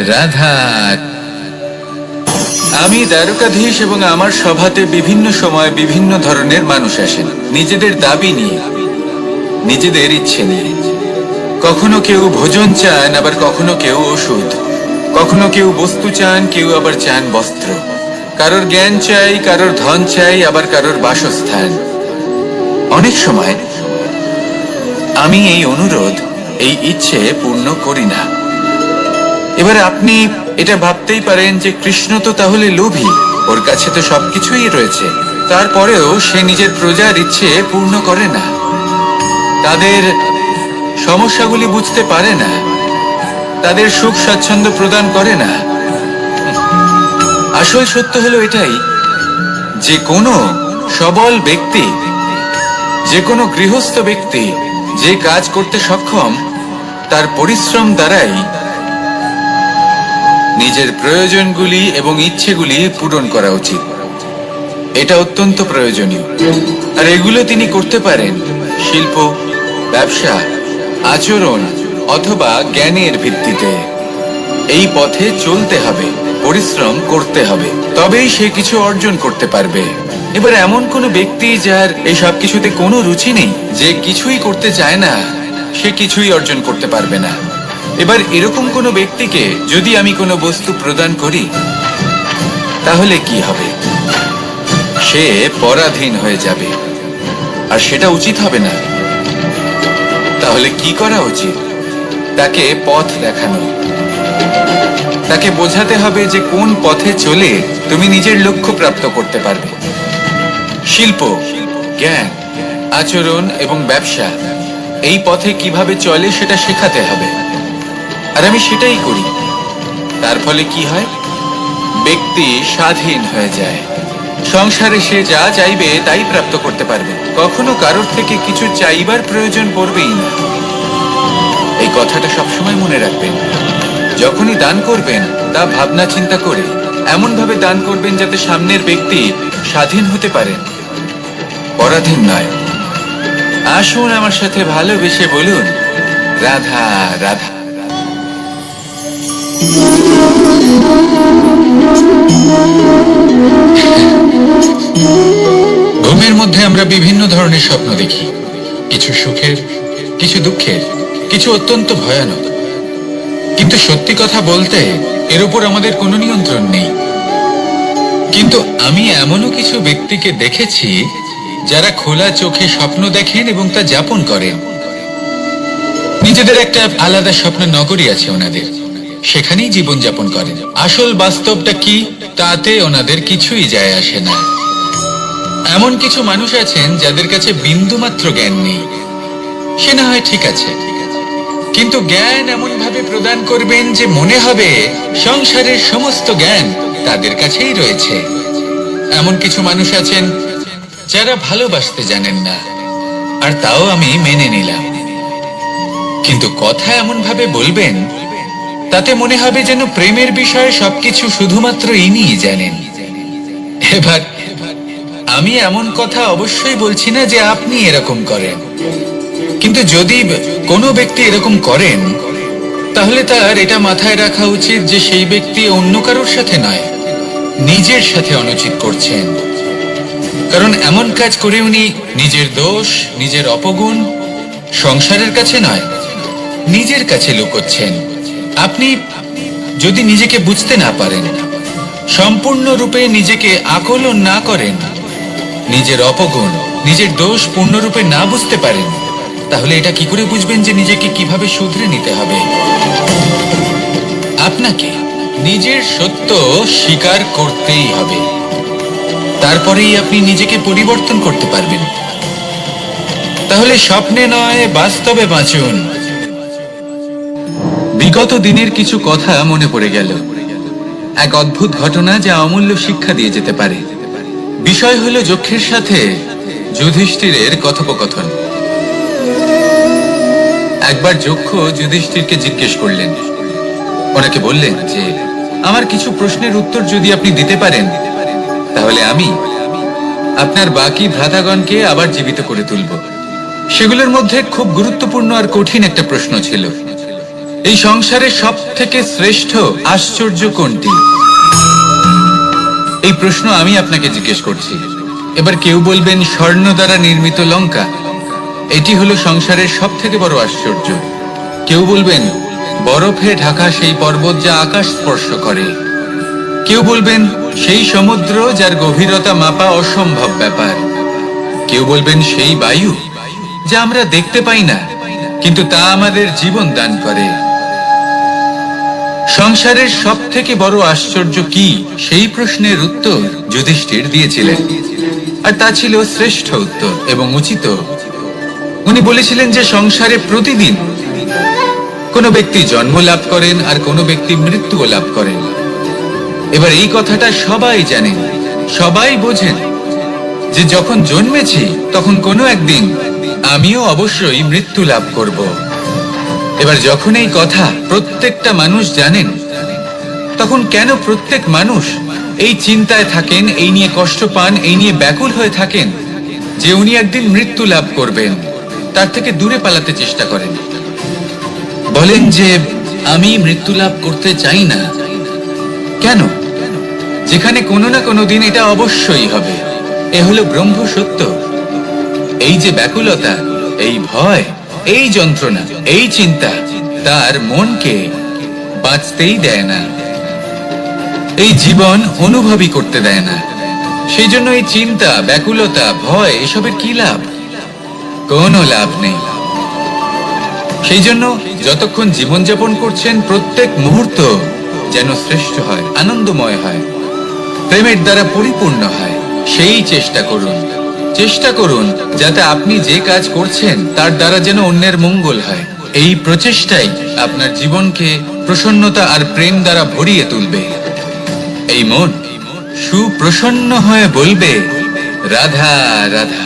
রাধা। আমি দ্বারকাধীশ এবং আমার সভাতে বিভিন্ন সময় বিভিন্ন ধরনের মানুষ আসেন, নিজেদের দাবি নিয়ে, নিজেদের ইচ্ছে নিয়ে। কখনো কেউ ভোজন চান, আবার কখনো কেউ ওষুধ, কখনো কেউ বস্তু চান, কেউ আবার চান বস্ত্র। কারোর জ্ঞান চাই, কারোর ধন চাই, আবার কারোর বাসস্থান। অনেক সময় আমি এই অনুরোধ, এই ইচ্ছে পূর্ণ করি না। এবার আপনি এটা ভাবতেই পারেন যে কৃষ্ণ তো তাহলে লোভী, ওর কাছে তো সবকিছুই রয়েছে, তারপরেও সে নিজের প্রজার ইচ্ছে পূর্ণ করে না, তাদের সমস্যাগুলি বুঝতে পারে না, তাদের সুখ স্বাচ্ছন্দ্য প্রদান করে না। আসল সত্য হলো এটাই যে কোনো সবল ব্যক্তি, যে কোনো গৃহস্থ ব্যক্তি যে কাজ করতে সক্ষম, তার পরিশ্রম দ্বারাই নিজের প্রয়োজনগুলি এবং ইচ্ছেগুলি পূরণ করা উচিত। এটা অত্যন্ত প্রয়োজনীয়, আর এগুলো তিনি করতে পারেন শিল্প, ব্যবসা, আচরণ অথবা জ্ঞানের ভিত্তিতে। এই পথে চলতে হবে, পরিশ্রম করতে হবে, তবেই সে কিছু অর্জন করতে পারবে। এবার এমন কোনো ব্যক্তি যার এই সব কিছুতে কোনো রুচি নেই, যে কিছুই করতে চায় না, সে কিছুই অর্জন করতে পারবে না। এবার এরকম কোনো ব্যক্তিকে যদি আমি কোনো বস্তু প্রদান করি, তাহলে কি হবে? সে পরাধীন হয়ে যাবে, আর সেটা উচিত হবে না। তাহলে কি করা উচিত? তাকে পথ দেখানো, তাকে বোঝাতে হবে যে কোন পথে চলে তুমি নিজের লক্ষ্য প্রাপ্ত করতে পারবে। শিল্প, জ্ঞান, আচরণ এবং ব্যবসা, এই পথে কিভাবে চলে সেটা শেখাতে হবে, আর আমি সেটাই করি। তার ফলে কি হয়? ব্যক্তি স্বাধীন হয়ে যায়, সংসারে সে যা চাইবে তাই প্রাপ্ত করতে পারবে, কখনো কারোর থেকে কিছু চাইবার প্রয়োজন পড়বেই না। এই কথাটা সবসময় মনে রাখবেন। যখনই দান করবেন তা ভাবনা চিন্তা করে এমন ভাবে দান করবেন যাতে সামনের ব্যক্তি স্বাধীন হতে পারেন, পরাধীন নয়। আসুন আমার সাথে ভালোবেসে বলুন রাধা রাধা। ঘুমের মধ্যে আমরা বিভিন্ন ধরনের স্বপ্ন দেখি, কিছু সুখের, কিছু দুঃখের, কিছু অত্যন্ত ভয়ানক। কিন্তু সত্যি কথা বলতে এর উপর আমাদের কোনো নিয়ন্ত্রণ নেই। কিন্তু আমি এমনও কিছু ব্যক্তিকে দেখেছি যারা খোলা চোখে স্বপ্ন দেখেন এবং তা যাপন করেন। নিজেদের একটা আলাদা স্বপ্ন নগরী আছে ওনাদের, সেখানেই জীবন যাপন করেন। আসল বাস্তবটা কি তাতে ওনাদের কিছুই যায় আসে না। এমন কিছু মানুষ আছেন যাদের কাছে বিন্দুমাত্র জ্ঞান নেই, সে না হয় ঠিক আছে, কিন্তু জ্ঞান এমন ভাবে প্রদান করবেন যে মনে হবে সংসারের সমস্ত জ্ঞান তাদের কাছেই রয়েছে। এমন কিছু মানুষ আছেন যারা ভালোবাসতে জানেন না, আর তাও আমি মেনে নিলাম। কিন্তু কথা এমন ভাবে বলবেন তাতে মনে হবে যেন প্রেমের বিষয়ে সবকিছু শুধুমাত্র ইনিই জানেন। এবার আমি এমন কথা অবশ্যই বলছি না যে আপনি এরকম করেন, কিন্তু যদি কোনো ব্যক্তি এরকম করেন তাহলে তার এটা মাথায় রাখা উচিত যে সেই ব্যক্তি অন্য কারোর সাথে নয়, নিজের সাথে অনুচিত করছেন। কারণ এমন কাজ করে উনি নিজের দোষ, নিজের অপগুণ সংসারের কাছে নয়, নিজের কাছে লুকোচ্ছেন। আপনি যদি নিজেকে বুঝতে না পারেন, সম্পূর্ণরূপে নিজেকে আকলন না করেন, নিজের অপগুণ, নিজের দোষ পূর্ণরূপে না বুঝতে পারেন, তাহলে এটা কি করে বুঝবেন যে নিজেকে কিভাবে শুধরে নিতে হবে? আপনাকে নিজের সত্য স্বীকার করতেই হবে, তারপরেই আপনি নিজেকে পরিবর্তন করতে পারবেন। তাহলে স্বপ্নে নয়, বাস্তবে বাঁচুন। বিগত দিনের কিছু কথা মনে পড়ে গেল, এক অদ্ভুত ঘটনা যা অমূল্য শিক্ষা দিয়ে যেতে পারে। বিষয় হলো যক্ষের সাথে যুধিষ্ঠিরের কথোপকথন। একবার যক্ষ যুধিষ্ঠিরকে জিজ্ঞেস করলেন, ওনাকে বললেন যে আমার কিছু প্রশ্নের উত্তর যদি আপনি দিতে পারেন তাহলে আমি আপনার বাকি ভ্রাতাগণকে আবার জীবিত করে তুলব। সেগুলোর মধ্যে খুব গুরুত্বপূর্ণ আর কঠিন একটা প্রশ্ন ছিল, এই সংসারের সব থেকে শ্রেষ্ঠ আশ্চর্য কোনটি? এই প্রশ্ন আমি আপনাকে জিজ্ঞেস করছি। এবার কেউ বলবেন স্বর্ণ দ্বারা নির্মিত লঙ্কা, এটি হলো সংসারের সব থেকে বড় আশ্চর্য। কেউ বলবেন বরফে ঢাকা সেই পর্বত যা আকাশ স্পর্শ করে। কেউ বলবেন সেই সমুদ্র যার গভীরতা মাপা অসম্ভব ব্যাপার। কেউ বলবেন সেই বায়ু যা আমরা দেখতে পাই না, কিন্তু তা আমাদের জীবন দান করে। সংসারের সব থেকে বড় আশ্চর্য কি, সেই প্রশ্নের উত্তর যুধিষ্ঠির দিয়েছিলেন, আর তা ছিল শ্রেষ্ঠ উত্তর এবং উচিত। উনি বলেছিলেন যে সংসারে প্রতিদিন কোনো ব্যক্তি জন্ম লাভ করেন আর কোনো ব্যক্তি মৃত্যুও লাভ করেন। এবার এই কথাটা সবাই জানেন, সবাই বোঝেন যে যখন জন্মেছি তখন কোনো একদিন আমিও অবশ্যই মৃত্যু লাভ করব। এবার যখন এই কথা প্রত্যেকটা মানুষ জানেন, তখন কেন প্রত্যেক মানুষ এই চিন্তায় থাকেন, এই নিয়ে কষ্ট পান, এই নিয়ে ব্যাকুল হয়ে থাকেন যে উনি একদিন মৃত্যু লাভ করবেন, তার থেকে দূরে পালাতে চেষ্টা করেন? বলেন যে আমি মৃত্যু লাভ করতে চাই না। কেন? যেখানে কোনো না কোনো দিন এটা অবশ্যই হবে। এ হলো ব্রহ্ম সত্য। এই যে ব্যাকুলতা, এই ভয়, এই যন্ত্রণা, এই চিন্তা তার মনকে বাঁচতেই দেয় না, এই জীবন অনুভবই করতে দেয় না। সেই জন্য এই চিন্তা, ব্যাকুলতা, ভয় এসবের কি লাভ? কোনো লাভ নেই। সেই জন্য যতক্ষণ জীবনযাপন করছেন প্রত্যেক মুহূর্ত যেন শ্রেষ্ঠ হয়, আনন্দময় হয়, প্রেমের দ্বারা পরিপূর্ণ হয়, সেই চেষ্টা করুন। চেষ্টা করুন যাতে আপনি যে কাজ করছেন তার দ্বারা যেন অন্যের মঙ্গল হয়। এই প্রচেষ্টাই আপনার জীবনকে প্রসন্নতা আর প্রেম দ্বারা ভরিয়ে তুলবে। এই মন সুপ্রসন্ন হয়ে বলবে রাধা রাধা।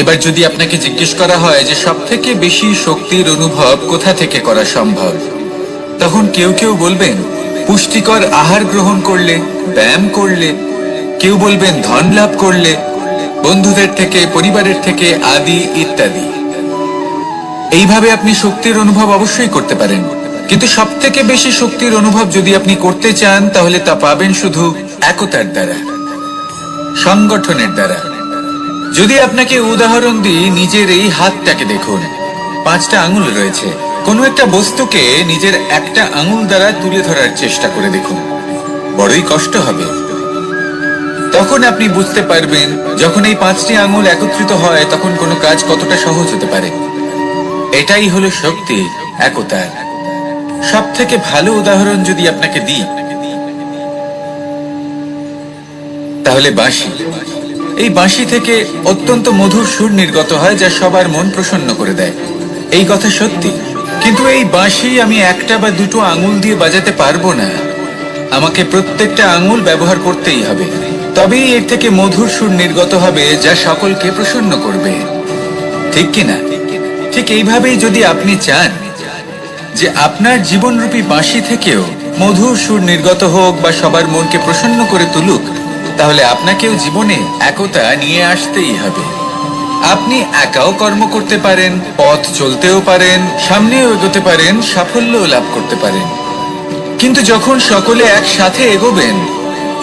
এবার যদি আপনাকে জিজ্ঞেস করা হয় যে সব থেকে বেশি শক্তির অনুভব কোথা থেকে করা সম্ভব, তখন কেউ কেউ বলবেন পুষ্টিকর আহার গ্রহণ করলে, ব্যায়াম করলে, কেউ বলবেন ধন লাভ করলে, বন্ধুদের থেকে, পরিবারের থেকে, আদি ইত্যাদি। এইভাবে আপনি শক্তির অনুভব অবশ্যই করতে পারেন, কিন্তু সব থেকে বেশি শক্তির অনুভব যদি আপনি করতে চান তাহলে তা পাবেন শুধু একতার দ্বারা, সংগঠনের দ্বারা। যদি আপনাকে উদাহরণ দিই, নিজের এই হাতটাকে দেখুন, 5টা আঙুল রয়েছে। কোনো একটা বস্তুকে নিজের একটা আঙুল দ্বারা তুলে ধরার চেষ্টা করে দেখুন, বড়ই কষ্ট হবে। তখন আপনি বুঝতে পারবেন যখন এই 5টি আঙুল একত্রিত হয় তখন কোনো কাজ কতটা সহজ হতে পারে। এটাই হলো শক্তি, একতার। সব থেকে ভালো উদাহরণ যদি আপনাকে দিই তাহলে বাঁশি। এই বাঁশি থেকে অত্যন্ত মধুর সুর নির্গত হয় যা সবার মন প্রসন্ন করে দেয়। এই কথা সত্যি। কিন্তু এই বাঁশি আমি একটা বা দুটো আঙুল দিয়ে বাজাতে পারবো না, আমাকে প্রত্যেকটা আঙুল ব্যবহার করতেই হবে, তবেই এর থেকে মধুর সুর নির্গত হবে যা সকলকে প্রসন্ন করবে, ঠিক কিনা? ঠিক এইভাবেই যদি আপনি চান যে আপনার জীবনরূপী বাঁশি থেকেও মধুর সুর নির্গত হোক বা সবার মনকে প্রসন্ন করে তুলুক, তাহলে আপনাকেও জীবনে একতা নিয়ে আসতেই হবে। আপনি একাও কর্ম করতে পারেন, পথ চলতেও পারেন, সামনেও এগোতে পারেন, সাফল্যও লাভ করতে পারেন। কিন্তু যখন সকলে একসাথে এগোবেন,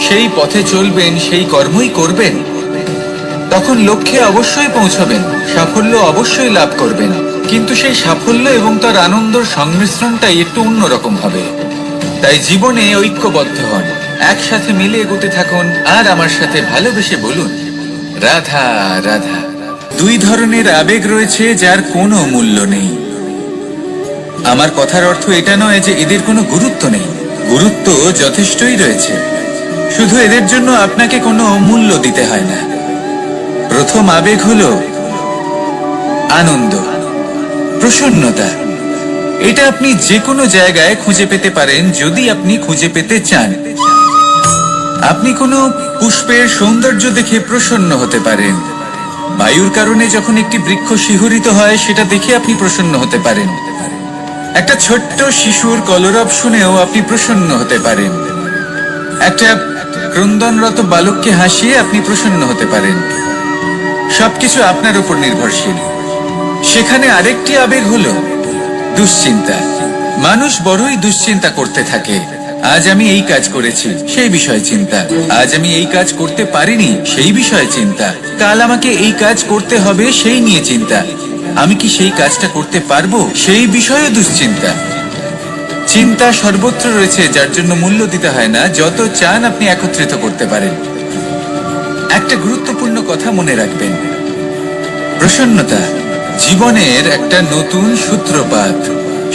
সেই পথে চলবেন, সেই কর্মই করবেন, তখন লক্ষ্যে অবশ্যই পৌঁছবেন, সাফল্য অবশ্যই লাভ করবেন। কিন্তু সেই সাফল্য এবং তার আনন্দের সংমিশ্রণটাই একটু অন্যরকম হবে। তাই জীবনে ঐক্যবদ্ধ হন, একসাথে মিলে এগোতে থাকুন, আর আমার সাথে ভালোবেসে বলুন, রাধা রাধা। দুই ধরনের আবেগ রয়েছে যার কোনো মূল্য নেই। আমার কথার অর্থ এটা নয় যে এদের কোনো গুরুত্ব নেই, গুরুত্ব যথেষ্টই রয়েছে, শুধু এদের জন্য আপনাকে কোনো মূল্য দিতে হয় না। প্রথম আবেগ হলো আনন্দ, প্রসন্নতা। এটা আপনি যে কোনো জায়গায় খুঁজে পেতে পারেন যদি আপনি খুঁজে পেতে চান। আপনি কোনো পুষ্পের সৌন্দর্য দেখে প্রসন্ন হতে পারেন, বায়ুর কারণে যখন একটি বৃক্ষ শিহরিত হয় সেটা দেখে আপনি প্রসন্ন হতে পারেন, একটা ছোট্ট শিশুর কলরব শুনেও আপনি প্রসন্ন হতে পারেন, একটা ক্রন্দনরত বালককে হাসিয়ে আপনি প্রসন্ন হতে পারেন। সবকিছু আপনার উপর নির্ভরশীল। সেখানে আরেকটি আবেগ হলো দুশ্চিন্তা। মানুষ বড়ই দুশ্চিন্তা করতে থাকে। আজ আমি এই কাজ করেছি, সেই বিষয়ে চিন্তা। আজ আমি এই কাজ করতে পারিনি, সেই বিষয়ে চিন্তা। কাল আমাকে এই কাজ করতে হবে, সেই নিয়ে চিন্তা। আমি কি সেই কাজটা করতে পারবো, সেই বিষয়ে দুশ্চিন্তা। চিন্তা সর্বত্র রয়েছে, যার জন্য মূল্য দিতে হয় না। যত চান আপনি একত্রিত করতে পারেন। একটা গুরুত্বপূর্ণ কথা মনে রাখবেন, প্রসন্নতা জীবনের একটা নতুন সূত্রপাত।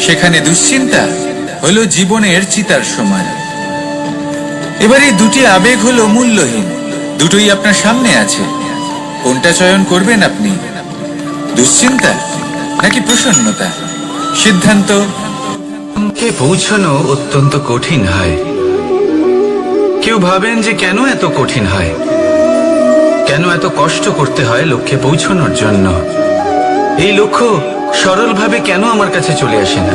সেখানে দুশ্চিন্তা হলো জীবনের চিতার সমান। এবার এই দুটি আবেগ হলো মূল্যহীন, দুটোই আপনার সামনে আছে। কোনটা চয়ন করবেন আপনি, দুশ্চিন্তা নাকি প্রসন্নতা? সিদ্ধান্ত। কে পৌঁছানো অত্যন্ত কঠিন হয়। কেউ ভাবেন যে কেন এত কঠিন হয়, কেন এত কষ্ট করতে হয় লক্ষ্যে পৌঁছানোর জন্য। এই লক্ষ্য সরলভাবে কেন আমার কাছে চলে আসে না?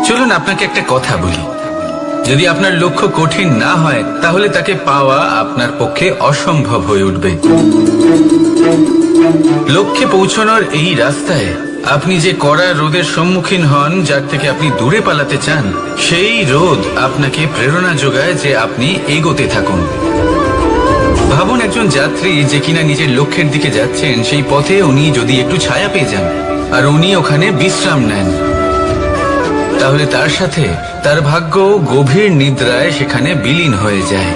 চলুন আপনাকে একটা কথা বলি, যদি আপনার লক্ষ্য কঠিন না হয় তাহলে তাকে পাওয়া আপনার পক্ষে অসম্ভব হয়ে উঠবে। লক্ষ্যে পৌঁছানোর এই রাস্তায় আপনি যে কড়া রোদের সম্মুখীন হন, যার থেকে আপনি দূরে পালাতে চান, সেই রোদ আপনাকে প্রেরণা যোগায় যে আপনি এগোতে থাকুন। ভাবুন একজন যাত্রী যে কিনা নিজের লক্ষ্যের দিকে যাচ্ছেন, সেই পথে উনি যদি একটু ছায়া পেয়ে যান আর উনি ওখানে বিশ্রাম নেন, তাহলে তার সাথে তার ভাগ্য গভীর নিদ্রায় সেখানে বিলীন হয়ে যায়।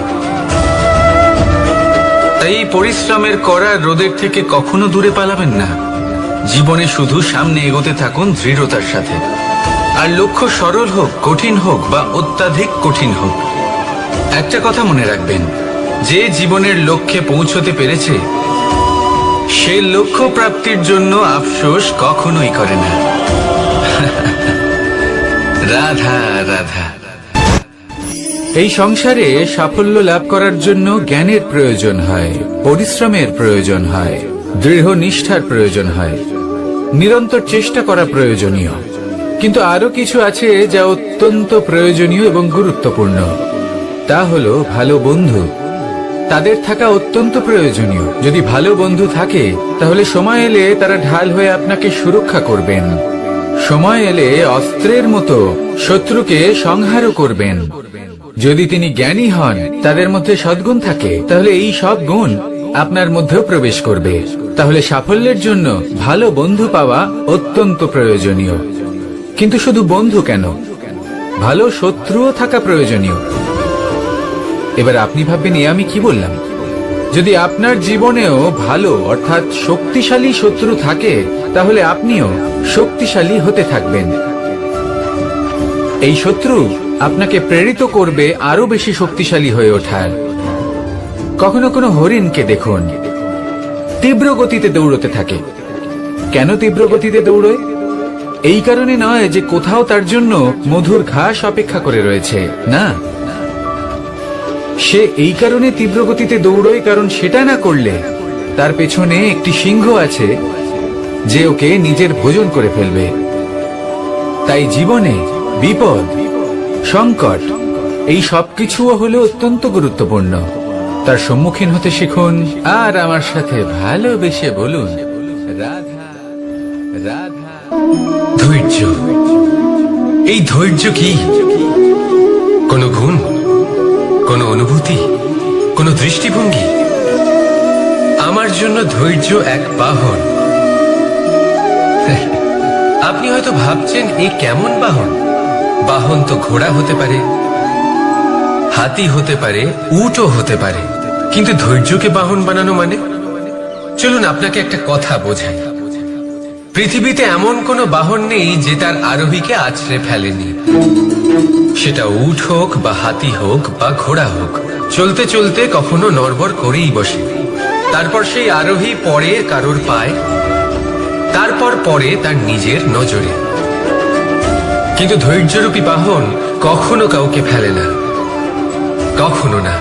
তাই এই পরিশ্রমের কড়া রোদের থেকে কখনো দূরে পালাবেন না। জীবনে শুধু সামনে এগোতে থাকুন দৃঢ়তার সাথে। আর লক্ষ্য সরল হোক, কঠিন হোক বা অত্যাধিক কঠিন হোক, একটা কথা মনে রাখবেন, যে জীবনের লক্ষ্যে পৌঁছতে পেরেছে সে লক্ষ্য প্রাপ্তির জন্য আফসোস কখনোই করে না। রাধা রাধা। এই সংসারে সাফল্য লাভ করার জন্য জ্ঞানের প্রয়োজন হয়, পরিশ্রমের প্রয়োজন হয়, দৃঢ় নিষ্ঠার প্রয়োজন হয়, নিরন্তর চেষ্টা করা প্রয়োজনীয়। কিন্তু আরো কিছু আছে যা অত্যন্ত প্রয়োজনীয় এবং গুরুত্বপূর্ণ। তা হলো ভালো বন্ধু। তাদের থাকা অত্যন্ত প্রয়োজনীয়। যদি ভালো বন্ধু থাকে তাহলে সময় এলে তারা ঢাল হয়ে আপনাকে সুরক্ষা করবেন। সময় এলে অস্ত্রের মতো শত্রুকে সংহারও করবেন। যদি তিনি জ্ঞানী হন, তাদের মধ্যে সদ্গুণ থাকে, তাহলে এই সব গুণ আপনার মধ্যেও প্রবেশ করবে। তাহলে সাফল্যের জন্য ভালো বন্ধু পাওয়া অত্যন্ত প্রয়োজনীয়। কিন্তু শুধু বন্ধু কেন, ভালো শত্রুও থাকা প্রয়োজনীয়। এবার আপনি ভাববেন, এ আমি কি বললাম? যদি আপনার জীবনেও ভালো অর্থাৎ শক্তিশালী শত্রু থাকে, তাহলে আপনিও শক্তিশালী হতে থাকবেন। এই শত্রু আপনাকে প্রেরিত করবে আরো বেশি শক্তিশালী হয়ে ওঠার। কখনো কোনো হরিণকে দেখুন, তীব্র গতিতে দৌড়তে থাকে। কেন তীব্র গতিতে দৌড়য়? এই কারণে নয় যে কোথাও তার জন্য মধুর ঘাস অপেক্ষা করে রয়েছে, না, সে এই কারণে তীব্র গতিতে দৌড়য় কারণ সেটা না করলে তার পেছনে একটি সিংহ আছে যে ওকে নিজের ভোজন করে ফেলবে। তাই জীবনে বিপদ, সংকট, এই সবকিছুও হলো অত্যন্ত গুরুত্বপূর্ণ। তার সম্মুখীন হতে শিখুন আর আমার সাথে ভালোবেসে বলুন, রাধা রাধা। ধৈর্য, এই ধৈর্য কি কোনো গুণ, কোনো অনুভূতি, কোনো দৃষ্টিভঙ্গি? আমার জন্য ধৈর্য এক বাহন। আপনি হয়তো ভাবছেন এই কেমন বাহন? বাহন তো ঘোড়া হতে পারে, হাতি হতে পারে, উটও হতে পারে, কিন্তু ধৈর্যকে বাহন বানানো মানে? চলুন আপনাকে একটা কথা বোঝাই। পৃথিবীতে এমন কোনো বাহন নেই যে তার আরোহীকে আছড়ে ফেলেনি। সেটা উট হোক বা হাতি হোক বা ঘোড়া হোক, চলতে চলতে কখনো নড়বড় করেই বসে। তারপর সেই আরোহী পড়ে কারোর পায়, তারপর পড়ে তার নিজের নজরে। কিন্তু ধৈর্যরূপী বাহন কখনো কাউকে ফেলে না, কখনো না।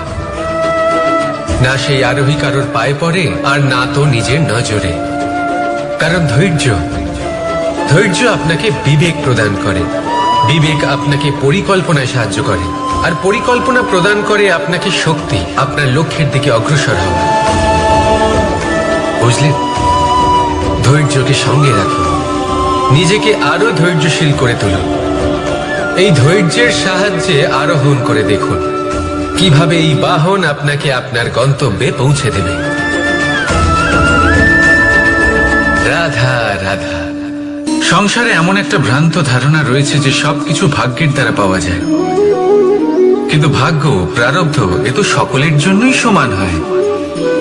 না সেই আরোহী কারোর পায়ে পড়ে আর না তো নিজের নজরে। কারণ ধৈর্য আপনাকে বিবেক প্রদান করে, বিবেক আপনাকে পরিকল্পনায় সাহায্য করে, আর পরিকল্পনা প্রদান করে আপনাকে শক্তি, আপনার লক্ষ্যের দিকে অগ্রসর হওয়া। বুঝলেন? ধৈর্যকে সঙ্গে রাখুন, নিজেকে আরো ধৈর্যশীল করে তুলুন। এই ধৈর্যের সাহায্যে আরোহণ করে দেখুন কিভাবে এই বাহন আপনাকে আপনার গন্তব্যে পৌঁছে দেবে। রাধা রাধা। সংসারে এমন একটা ভ্রান্ত ধারণা রয়েছে যে সবকিছু ভাগ্যের দ্বারা পাওয়া যায়, কিন্তু ভাগ্য, প্রারব্ধ এ তো সকলের জন্যই সমান হয়।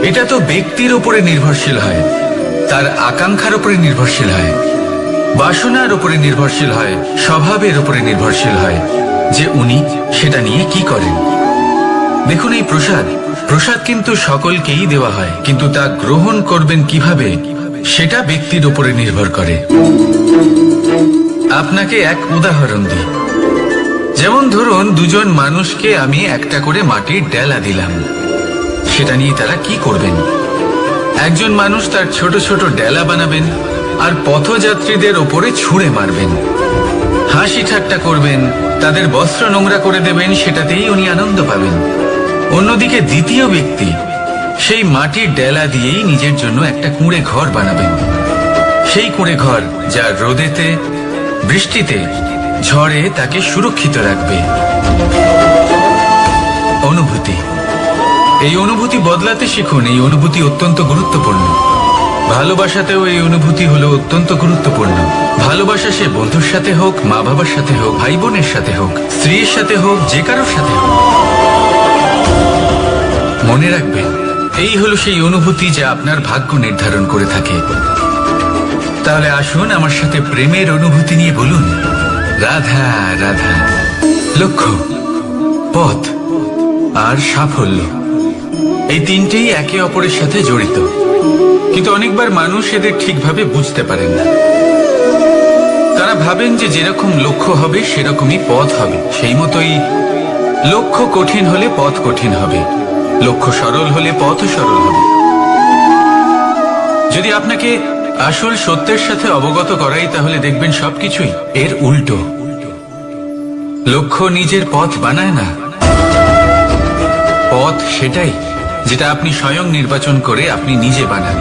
এটা তো ব্যক্তির উপরে নির্ভরশীল হয়, তার আকাঙ্ক্ষার উপরে নির্ভরশীল হয়, বাসনার উপরে নির্ভরশীল হয়, স্বভাবের উপরে নির্ভরশীল হয় যে উনি সেটা নিয়ে কি করেন। দেখুন, এই প্রসাদ কিন্তু সকলকেই দেওয়া হয়, কিন্তু তা গ্রহণ করবেন কিভাবে সেটা ব্যক্তির উপরে নির্ভর করে। আপনাকে এক উদাহরণ দিই। যেমন ধরুন, দুজন মানুষকে আমি একটা করে মাটির ডেলা দিলাম, সেটা নিয়ে তারা কি করবেন? একজন মানুষ তার ছোট ছোট ডেলা বানাবেন আর পথযাত্রীদের ওপরে ছুঁড়ে মারবেন, হাসি ঠাট্টা করবেন, তাদের বস্ত্র নোংরা করে দেবেন, সেটাতেই উনি আনন্দ পাবেন। অন্যদিকে দ্বিতীয় ব্যক্তি সেই মাটির ডেলা দিয়েই নিজের জন্য একটা কুঁড়ে ঘর বানাবেন। সেই কুঁড়ে ঘর যা রোদেতে, বৃষ্টিতে, ঝড়ে তাকে সুরক্ষিত রাখবে। অনুভূতি, এই অনুভূতি বদলাতে শিখুন। এই অনুভূতি অত্যন্ত গুরুত্বপূর্ণ। ভালোবাসাতেও এই অনুভূতি হলো অত্যন্ত গুরুত্বপূর্ণ। ভালোবাসা সে বন্ধুর সাথে হোক, মা বাবার সাথে হোক, ভাই বোনের সাথে হোক, স্ত্রীর সাথে হোক, যে কারোর সাথে হোক। মনে রাখবেন, এই হলো সেই অনুভূতি যা আপনার ভাগ্য নির্ধারণ করে থাকে। তাহলে আসুন আমার সাথে প্রেমের অনুভূতি নিয়ে বলুন, রাধা রাধা। লক্ষ্য, পথ আর সাফল্য, এই তিনটেই একে অপরের সাথে জড়িত, কিন্তু অনেকবার মানুষ এদের ঠিকভাবে বুঝতে পারেন না। তারা ভাবেন যে যেরকম লক্ষ্য হবে সেরকমই পথ হবে, সেই মতোই লক্ষ্য কঠিন হলে পথ কঠিন হবে, লক্ষ্য সরল হলে পথও সরল হবে। যদি আপনাকে আসল সত্যের সাথে অবগত করাই, তাহলে দেখবেন সবকিছুই এর উল্টো। লক্ষ্য নিজের পথ বানায় না, পথ সেটাই যেটা আপনি স্বয়ং নির্বাচন করে আপনি নিজে বানান।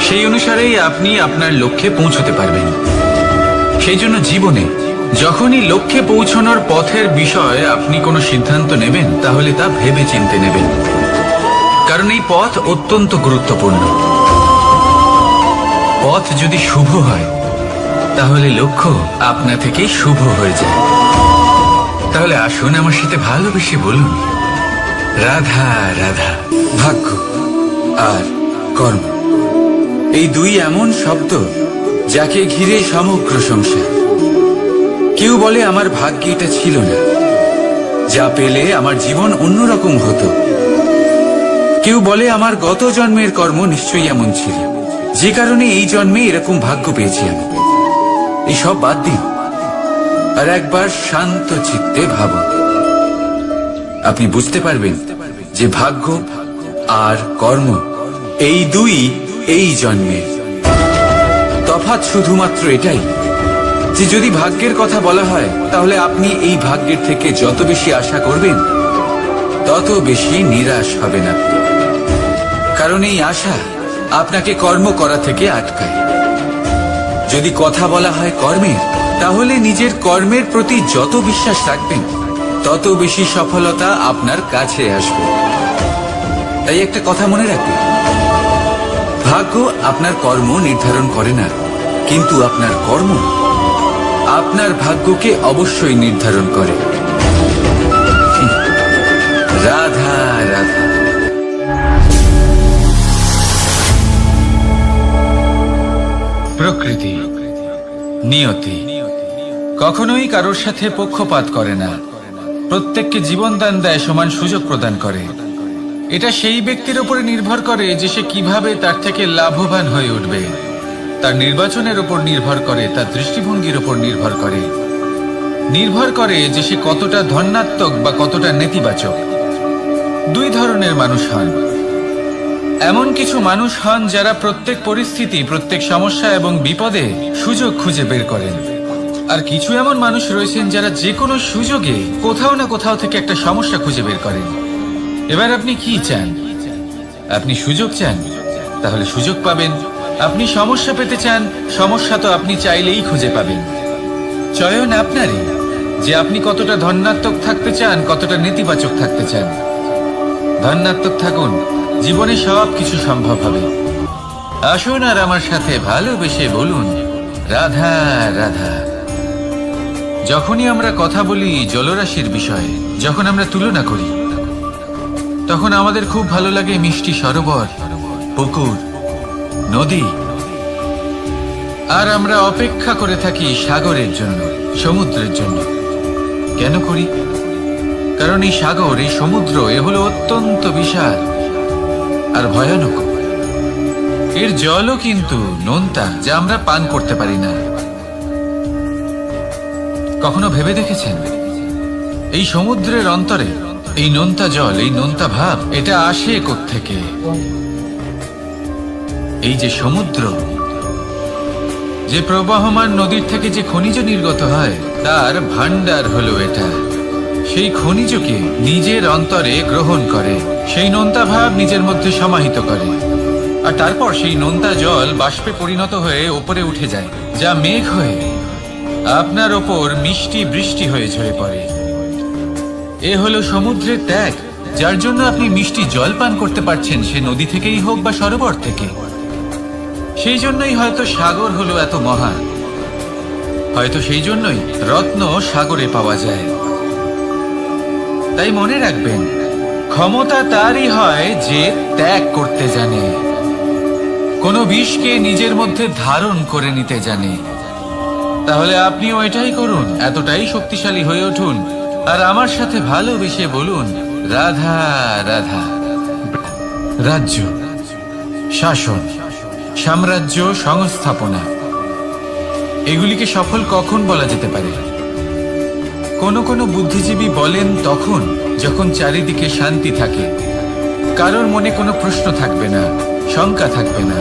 সেই অনুসারেই আপনি আপনার লক্ষ্যে পৌঁছতে পারবেন। সেই জন্য জীবনে যখনই লক্ষ্যে পৌঁছানোর পথের বিষয়ে আপনি কোনো সিদ্ধান্ত নেবেন, তাহলে তা ভেবে চিন্তে নেবেন, কারণ এই পথ অত্যন্ত গুরুত্বপূর্ণ। পথ যদি শুভ হয়, তাহলে লক্ষ্য আপনা থেকেই শুভ হয়ে যায়। তাহলে আসুন আমার সাথে ভালোবেসে বলুন, রাধা রাধা। ভাগ্য আর কর্ম, এই দুই এমন শব্দ যাকে ঘিরে সমগ্র সংসার। কেউ বলে আমার ভাগ্যে এটা ছিল না, যা পেলে আমার জীবন অন্যরকম হতো। কেউ বলে আমার গত জন্মের কর্ম নিশ্চয়ই এমন ছিল, যে কারণে এই জন্মে এরকম ভাগ্য পেয়েছি আমি। এই সব বাদ দিন আর একবার শান্ত চিত্তে ভাবুন। আপনি বুঝতে পারবেন যে ভাগ্য আর কর্ম এই দুই এই জন্মের তফাৎ শুধুমাত্র এটাই যে যদি ভাগ্যের কথা বলা হয় তাহলে আপনি এই ভাগ্যের থেকে যত বেশি আশা করবেন তত বেশি নিরাশ হবেন আপনি। কারণ এই আশা আপনাকে কর্ম করা থেকে আটকায়। যদি কথা বলা হয় কর্মের, তাহলে নিজের কর্মের প্রতি যত বিশ্বাস রাখবেন তত বেশি সফলতা আপনার কাছে আসবে। তাই একটা কথা মনে রাখবেন, ভাগ্য আপনার কর্ম নির্ধারণ করে না, কিন্তু আপনার কর্ম আপনার ভাগ্যকে অবশ্যই নির্ধারণ করে। রাধা রাধা। প্রকৃতি, নিয়তি কখনোই কারোর সাথে পক্ষপাত করে না। প্রত্যেককে জীবনদান দেয়, সমান সুযোগ প্রদান করে। এটা সেই ব্যক্তির উপরে নির্ভর করে যে সে কিভাবে তার থেকে লাভবান হয়ে উঠবে। তার নির্বাচনের উপর নির্ভর করে, তার দৃষ্টিভঙ্গির উপর নির্ভর করে যে সে কতটা ধনাত্মক বা কতটা নেতিবাচক। দুই ধরনের মানুষ হন। এমন কিছু মানুষ হন যারা প্রত্যেক পরিস্থিতি, প্রত্যেক সমস্যা এবং বিপদে সুযোগ খুঁজে বের করেন। আর কিছু এমন মানুষ রয়েছেন যারা যে কোনো সুযোগে কোথাও না কোথাও থেকে একটা সমস্যা খুঁজে বের করেন। এবার আপনি কি চান? আপনি সুযোগ চান, তাহলে সুযোগ পাবেন। আপনি সমস্যা পেতে চান, সমস্যা তো আপনি চাইলেই খুঁজে পাবেন। চয়ন আপনারই, যে আপনি কতটা ধনাত্মক থাকতে চান, কতটা নেতিবাচক থাকতে চান। ধনাত্মক থাকুন, জীবনে সব কিছু সম্ভব হবে। আসুন আর আমার সাথে ভালোবেসে বলুন রাধা রাধা। যখনই আমরা কথা বলি জলরাশির বিষয়ে, যখন আমরা তুলনা করি, তখন আমাদের খুব ভালো লাগে মিষ্টি সরোবর, পুকুর, নদী। আর আমরা অপেক্ষা করে থাকি সাগরের জন্য, সমুদ্রের জন্য। কেন করি? কারণ এই সাগর, এই সমুদ্র, এ হলো অত্যন্ত বিশাল আর ভয়ানক। এর জলও কিন্তু নোনতা, যা আমরা পান করতে পারি না। কখনো ভেবে দেখেছেন এই সমুদ্রের অন্তরে এই নোনতা জল, এই নোনতা ভাব, এটা আসে কোত্থেকে? এই যে সমুদ্র, যে প্রবাহমান নদীর থেকে যে খনিজ নির্গত হয়, তার ভান্ডার হলো এটা। সেই খনিজকে নিজের অন্তরে গ্রহণ করে, সেই নোনতা ভাব নিজের মধ্যে সমাহিত করে, আর তারপর সেই নোনতা জল বাষ্পে পরিণত হয়ে ওপরে উঠে যায়, যা মেঘ হয়ে আপনার ওপর মিষ্টি বৃষ্টি হয়ে ঝরে পড়ে। এ হলো সমুদ্রের ত্যাগ, যার জন্য আপনি মিষ্টি জল পান করতে পারছেন, সে নদী থেকেই হোক বা সরোবর থেকে। সেই জন্যই হয়তো সাগর হলো এত মহান, হয়তো সেই জন্যই রত্ন সাগরে পাওয়া যায়। তাই মনে রাখবেন, ক্ষমতা তারই হয় যে ত্যাগ করতে জানে, কোনো বিষকে নিজের মধ্যে ধারণ করে নিতে জানে। তাহলে আপনিও এটাই করুন, এতটাই শক্তিশালী হয়ে উঠুন, আর আমার সাথে ভালোবেসে বলুন রাধা রাধা। রাজ্য, শাসন, সাম্রাজ্য, সংস্থাপনা, এগুলিকে সফল কখন বলা যেতে পারে? কোনো বুদ্ধিজীবী বলেন তখন যখন চারিদিকে শান্তি থাকে, কারোর মনে কোনো প্রশ্ন থাকবে না, শঙ্কা থাকবে না।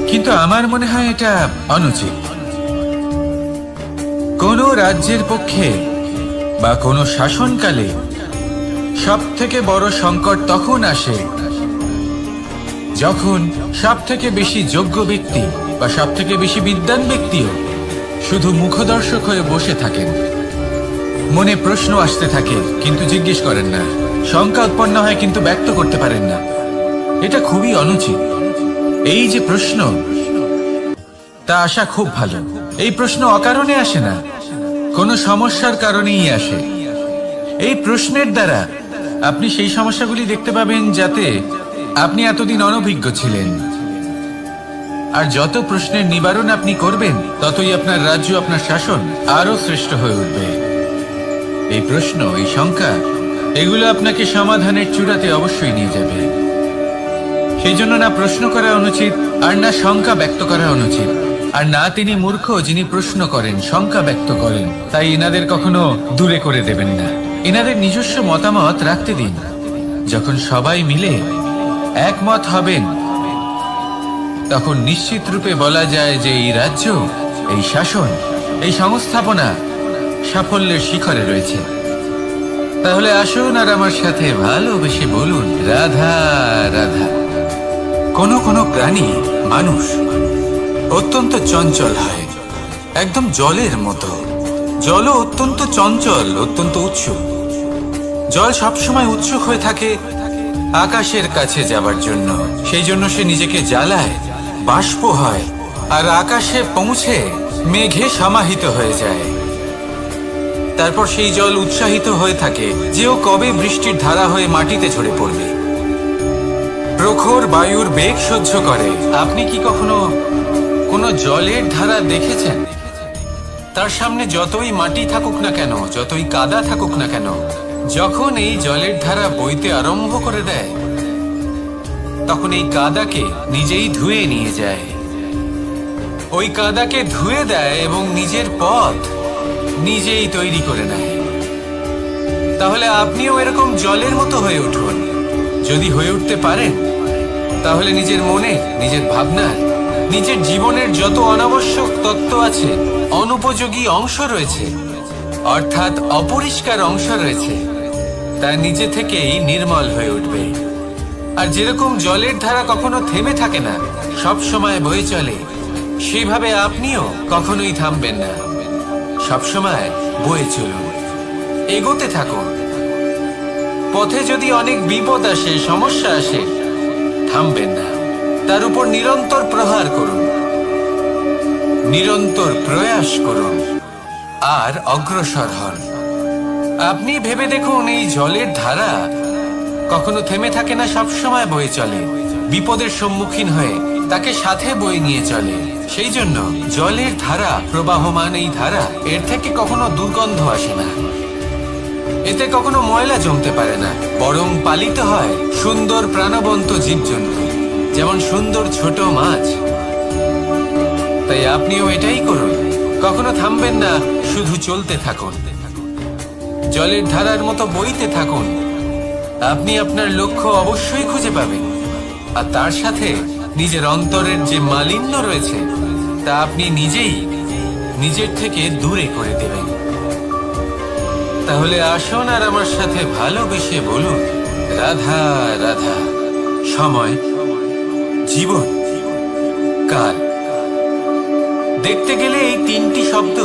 কিন্তু আমার মনে হয় এটা অনুচিত। কোনো রাজ্যের পক্ষে বা কোনো শাসনকালে সব থেকে বড় সংকট তখন আসে যখন সব থেকে বেশি যোগ্য ব্যক্তি বা সব থেকে বেশি বিদ্বান ব্যক্তিও শুধু মুখদর্শক হয়ে বসে থাকেন। মনে প্রশ্ন আসতে থাকে কিন্তু জিজ্ঞেস করেন না, শঙ্কা উৎপন্ন হয় কিন্তু ব্যক্ত করতে পারেন না। এটা খুবই অনুচিত। এই যে প্রশ্ন, তা আসা খুব ভালো। এই প্রশ্ন অকারণে আসে না, কোনো সমস্যার কারণেই আসে। এই প্রশ্নের দ্বারা আপনি সেই সমস্যাগুলি দেখতে পাবেন যাতে আপনি এতদিন অনভিজ্ঞ ছিলেন। আর যত প্রশ্নের নিবারণ আপনি করবেন, ততই আপনার রাজ্য, আপনার শাসন আরো শ্রেষ্ঠ হয়ে উঠবে। এই প্রশ্ন, এই শঙ্কা, এগুলো আপনাকে সমাধানের চূড়াতে অবশ্যই নিয়ে যাবে। সেই জন্য না প্রশ্ন করা অনুচিত আর না শঙ্কা ব্যক্ত করা অনুচিত। আর না তিনি মূর্খ যিনি প্রশ্ন করেন, শঙ্কা ব্যক্ত করেন। তাই এনাদের কখনো দূরে করে দেবেন না, এনাদের নিজস্ব মতামত রাখতে দিন। যখন সবাই মিলে একমত হবেন তখন নিশ্চিত রূপে বলা যায় যে এই রাজ্য, এই শাসন, এই সংস্থাপনা সাফল্যের শিখরে রয়েছে। তাহলে আসুন আর আমার সাথে ভালোবেসে বলুন, রাধা রাধা। কোনো প্রাণী, মানুষ অত্যন্ত চঞ্চল হয়, একদম জলের মতো। জলও অত্যন্ত চঞ্চল, অত্যন্ত উৎসুক। জল সবসময় উৎসুক হয়ে থাকে আকাশের কাছে যাবার জন্য। সেই জন্য সে নিজেকে জ্বালায়, বাষ্প হয়, আর আকাশে পৌঁছে মেঘে সমাহিত হয়ে যায়। তারপর সেই জল উৎসাহিত হয়ে থাকে যে ও কবে বৃষ্টির ধারা হয়ে মাটিতে ঝরে পড়বে। প্রখর বায়ুর বেগ সহ্য করে। আপনি কি কখনো কোনো জলের ধারা দেখেছেন? তার সামনে যতই মাটি থাকুক না কেন, যতই কাদা থাকুক না কেন, যখন এই জলের ধারা বইতে আরম্ভ করে দেয় তখন এই কাদাকে নিজেই ধুয়ে নিয়ে যায়। ওই কাদাকে ধুয়ে দেয় এবং নিজের পথ নিজেই তৈরি করে নেয়। তাহলে আপনিও এরকম জলের মতো হয়ে উঠুন। যদি হয়ে উঠতে পারেন তাহলে নিজের মনে, নিজের ভাবনার, নিজের জীবনের যত অনাবশ্যক তত্ত্ব আছে, অনুপযোগী অংশ রয়েছে, অর্থাৎ অপরিষ্কার অংশ রয়েছে, তা নিজে থেকেই নির্মল হয়ে উঠবে। আর যেরকম জলের ধারা কখনো থেমে থাকে না, সব সময় বয়ে চলে, সেইভাবে আপনিও কখনোই থামবেন না। সবসময় বয়ে চলুন, এগোতে থাকুন। পথে যদি অনেক বিপদ আসে, সমস্যা আসে, থামবেন না, তার উপর নিরন্তর প্রহার করুন, নিরন্তর প্রয়াস করুন আর অগ্রসর হন। আপনি ভেবে দেখুন, এই জলের ধারা কখনো থেমে থাকে না, সবসময় বয়ে চলে, বিপদের সম্মুখীন হয়ে তাকে সাথে বয়ে নিয়ে চলে। সেই জন্য জলের ধারা, প্রবাহমান এই ধারা, এর থেকে কখনো দুর্গন্ধ আসে না, এতে কখনো ময়লা জমতে পারে না, বরং পালিত হয় সুন্দর প্রাণবন্ত জীবজন্তু, যেমন সুন্দর ছোট মাছ। তাই আপনিও এটাই করুন, কখনো থামবেন না, শুধু চলতে থাকুন, জলের ধারার মতো বইতে থাকুন। আপনি আপনার লক্ষ্য অবশ্যই খুঁজে পাবেন, আর তার সাথে নিজের অন্তরের যে মালিন্য রয়েছে তা আপনি নিজেই নিজের থেকে দূরে করে দেবেন। তাহলে আসুন আর আমার সাথে ভালোবেসে বলুন, রাধা রাধা। সময়, জীবন, কাল। দেখতে গেলে এই তিনটি শব্দ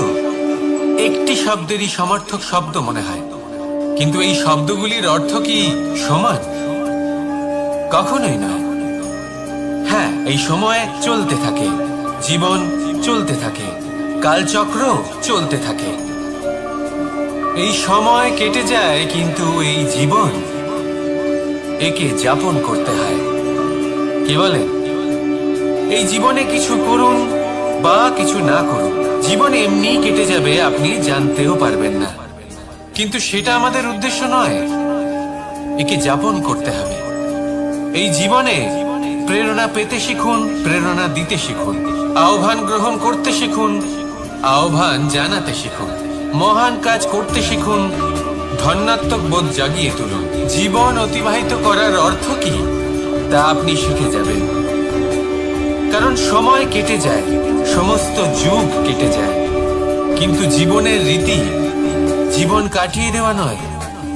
একটি শব্দেরই সমার্থক শব্দ মনে হয়, কিন্তু এই শব্দগুলির অর্থ কি সমান? কখনোই নয়। হ্যাঁ, এই সময় চলতে থাকে, জীবন চলতে থাকে, কালচক্র চলতে থাকে। এই সময় কেটে যায়, কিন্তু এই জীবন, একে যাপন করতে হয়। কি বলেন? এই জীবনে কিছু করুন বা কিছু না করুন, জীবন এমনি কেটে যাবে, আপনি জানতেও পারবেন না। কিন্তু সেটা আমাদের উদ্দেশ্য নয়, একে যাপন করতে হবে। এই জীবনে প্রেরণা পেতে শিখুন, প্রেরণা দিতে শিখুন, আহ্বান গ্রহণ করতে শিখুন, আহ্বান জানাতে শিখুন, মহান কাজ করতে শিখুন, ধন্যাত্মক বোধ জাগিয়ে তুলুন। জীবন অতিবাহিত করার অর্থ কি তা আপনি শিখে যাবেন। কারণ সময় কেটে যায়, সমস্ত যুগ কেটে যায়, কিন্তু জীবনের রীতি জীবন কাটিয়ে দেওয়া নয়,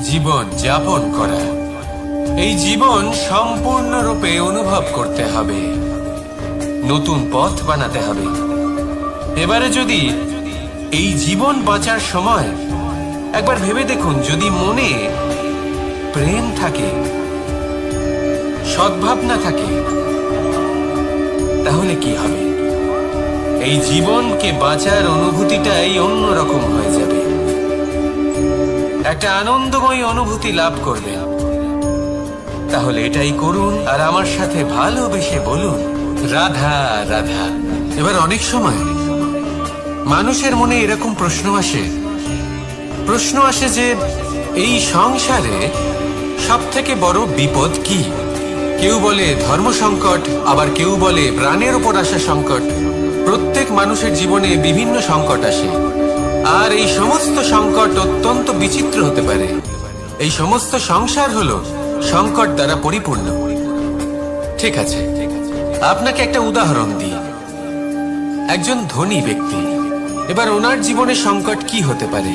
জীবন যাপন করা। এই জীবন সম্পূর্ণরূপে অনুভব করতে হবে, নতুন পথ বানাতে হবে। এবারে যদি এই জীবন বাঁচার সময় একবার ভেবে দেখুন, যদি মনে প্রেম থাকে, সদ্ভাবনা থাকে, তাহলে কি হবে? এই জীবনকে বাঁচার অনুভূতিটাই অন্যরকম হয়ে যাবে, একটা আনন্দময় অনুভূতি লাভ করবে। তাহলে এটাই করুন আর আমার সাথে ভালোবেসে বলুন, রাধা রাধা। এবার অনেক সময় মানুষের মনে এরকম প্রশ্ন আসে যে এই সংসারে সব থেকে বড় বিপদ কি? কেউ বলে ধর্ম সংকট, আবার কেউ বলে প্রাণের উপর আসা সংকট। প্রত্যেক মানুষের জীবনে বিভিন্ন সংকট আসে, আর এই সমস্ত সংকট অত্যন্ত বিচিত্র হতে পারে। এই সমস্ত সংসার হলো সংকট দ্বারা পরিপূর্ণ। ঠিক আছে, আপনাকে একটা উদাহরণ দিই। একজন ধনী ব্যক্তি, এবার ওনার জীবনে সংকট কি হতে পারে?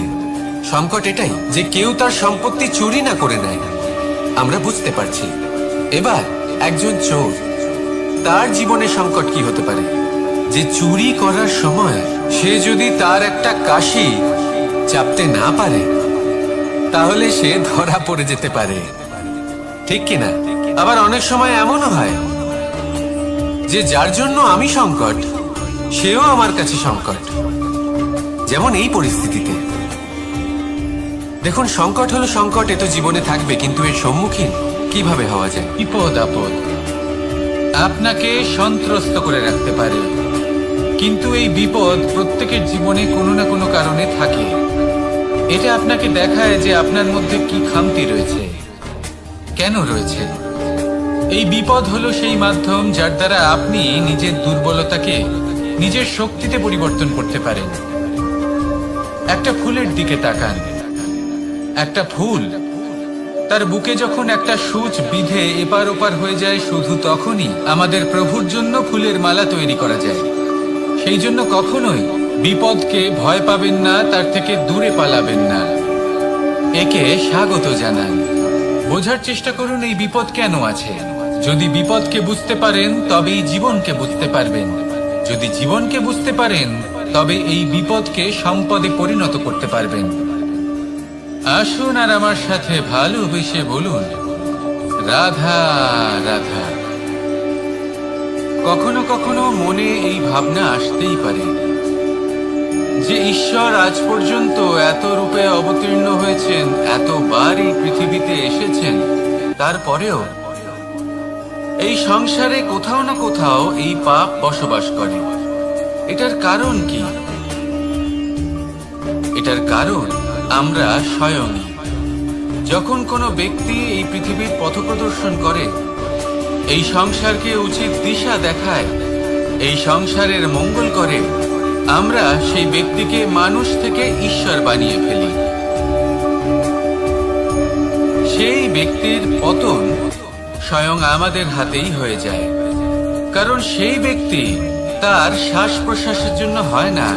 সংকট এটাই যে কেউ তার সম্পত্তি চুরি না করে নেয়, আমরা বুঝতে পারছি। এবার একজন চোর, তার জীবনে সংকট কি হতে পারে? যে চুরি করার সময় সে যদি তার একটা কাশি চাপতে না পারে, তাহলে সে ধরা পড়ে যেতে পারে, ঠিক কিনা? আবার অনেক সময় এমনও হয় যে যার জন্য আমি সংকট, সেও আমার কাছে সংকট। যেমন এই পরিস্থিতিতে দেখুন, সংকট হলো সংকট, এ তো জীবনে থাকবে, কিন্তু এর সম্মুখীন কিভাবে হওয়া যায়? বিপদ আপদ আপনাকে সন্ত্রস্ত করে রাখতে পারে, কিন্তু এই বিপদ প্রত্যেকের জীবনে কোনো না কোনো কারণে থাকে। এটা আপনাকে দেখায় যে আপনার মধ্যে কি খামতি রয়েছে, কেন রয়েছে। এই বিপদ হলো সেই মাধ্যম যার দ্বারা আপনি নিজের দুর্বলতাকে নিজের শক্তিতে পরিবর্তন করতে পারেন। একটা ফুলের দিকে তাকান। একটা ফুল, তার বুকে যখন একটা সূচ বিঁধে এপার ওপার হয়ে যায়, শুধু তখনই আমাদের প্রভুর জন্য ফুলের মালা তৈরি করা যায়। সেই জন্য কখনোই বিপদকে ভয় পাবেন না, তার থেকে দূরে পালাবেন না, একে স্বাগত জানান। বোঝার চেষ্টা করুন এই বিপদ কেন আছে। যদি বিপদকে বুঝতে পারেন তবেই জীবনকে বুঝতে পারবেন। যদি জীবনকে বুঝতে পারেন তবে এই বিপদকে সম্পদে পরিণত করতে পারবেন। আসুন আর আমার সাথে ভালোবেসে বলুন, রাধা রাধা। কখনো কখনো মনে এই ভাবনা আসতেই পারে যে ঈশ্বর আজ পর্যন্ত এত রূপে অবতীর্ণ হয়েছেন, এতবার এই পৃথিবীতে এসেছেন, তারপরেও এই সংসারে কোথাও না কোথাও এই পাপ বসবাস করে। এটার কারণ কি? এটার কারণ আমরা স্বয়ংই। যখন কোনো ব্যক্তি এই পৃথিবীর পথপ্রদর্শন করে, এই সংসারকে উচিত দিশা দেখায়, এই সংসারের মঙ্গল করে, আমরা সেই ব্যক্তিকে মানুষ থেকে ঈশ্বর বানিয়ে ফেলি। সেই ব্যক্তির পতন স্বয়ং আমাদের হাতেই হয়ে যায়, কারণ সেই ব্যক্তি তার শ্বাস প্রশ্বাসের জন্য হয় না।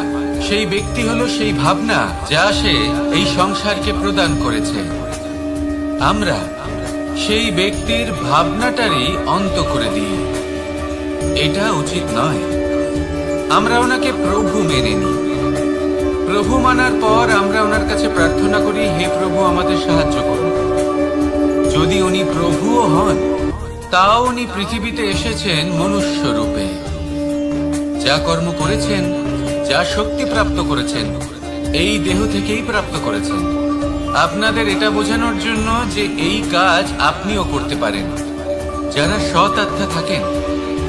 সেই ব্যক্তি হলো সেই ভাবনা যা সে এই সংসারকে প্রদান করেছে। আমরা সেই ব্যক্তির ভাবনাটারই অন্ত করে দিই। এটা উচিত নয়। আমরা ওনাকে প্রভু মেনে নিই। প্রভু মানার পর আমরা ওনার কাছে প্রার্থনা করি, হে প্রভু আমাদের সাহায্য করুন। যদি উনি প্রভুও হন, তাও উনি পৃথিবীতে এসেছেন মনুষ্য রূপে। যা কর্ম করেছেন, যা শক্তি প্রাপ্ত করেছেন, এই দেহ থেকেই প্রাপ্ত করেছেন। আপনাদের এটা বোঝানোর জন্য যে এই কাজ আপনিও করতে পারেন। যারা সৎ আত্মা থাকেন,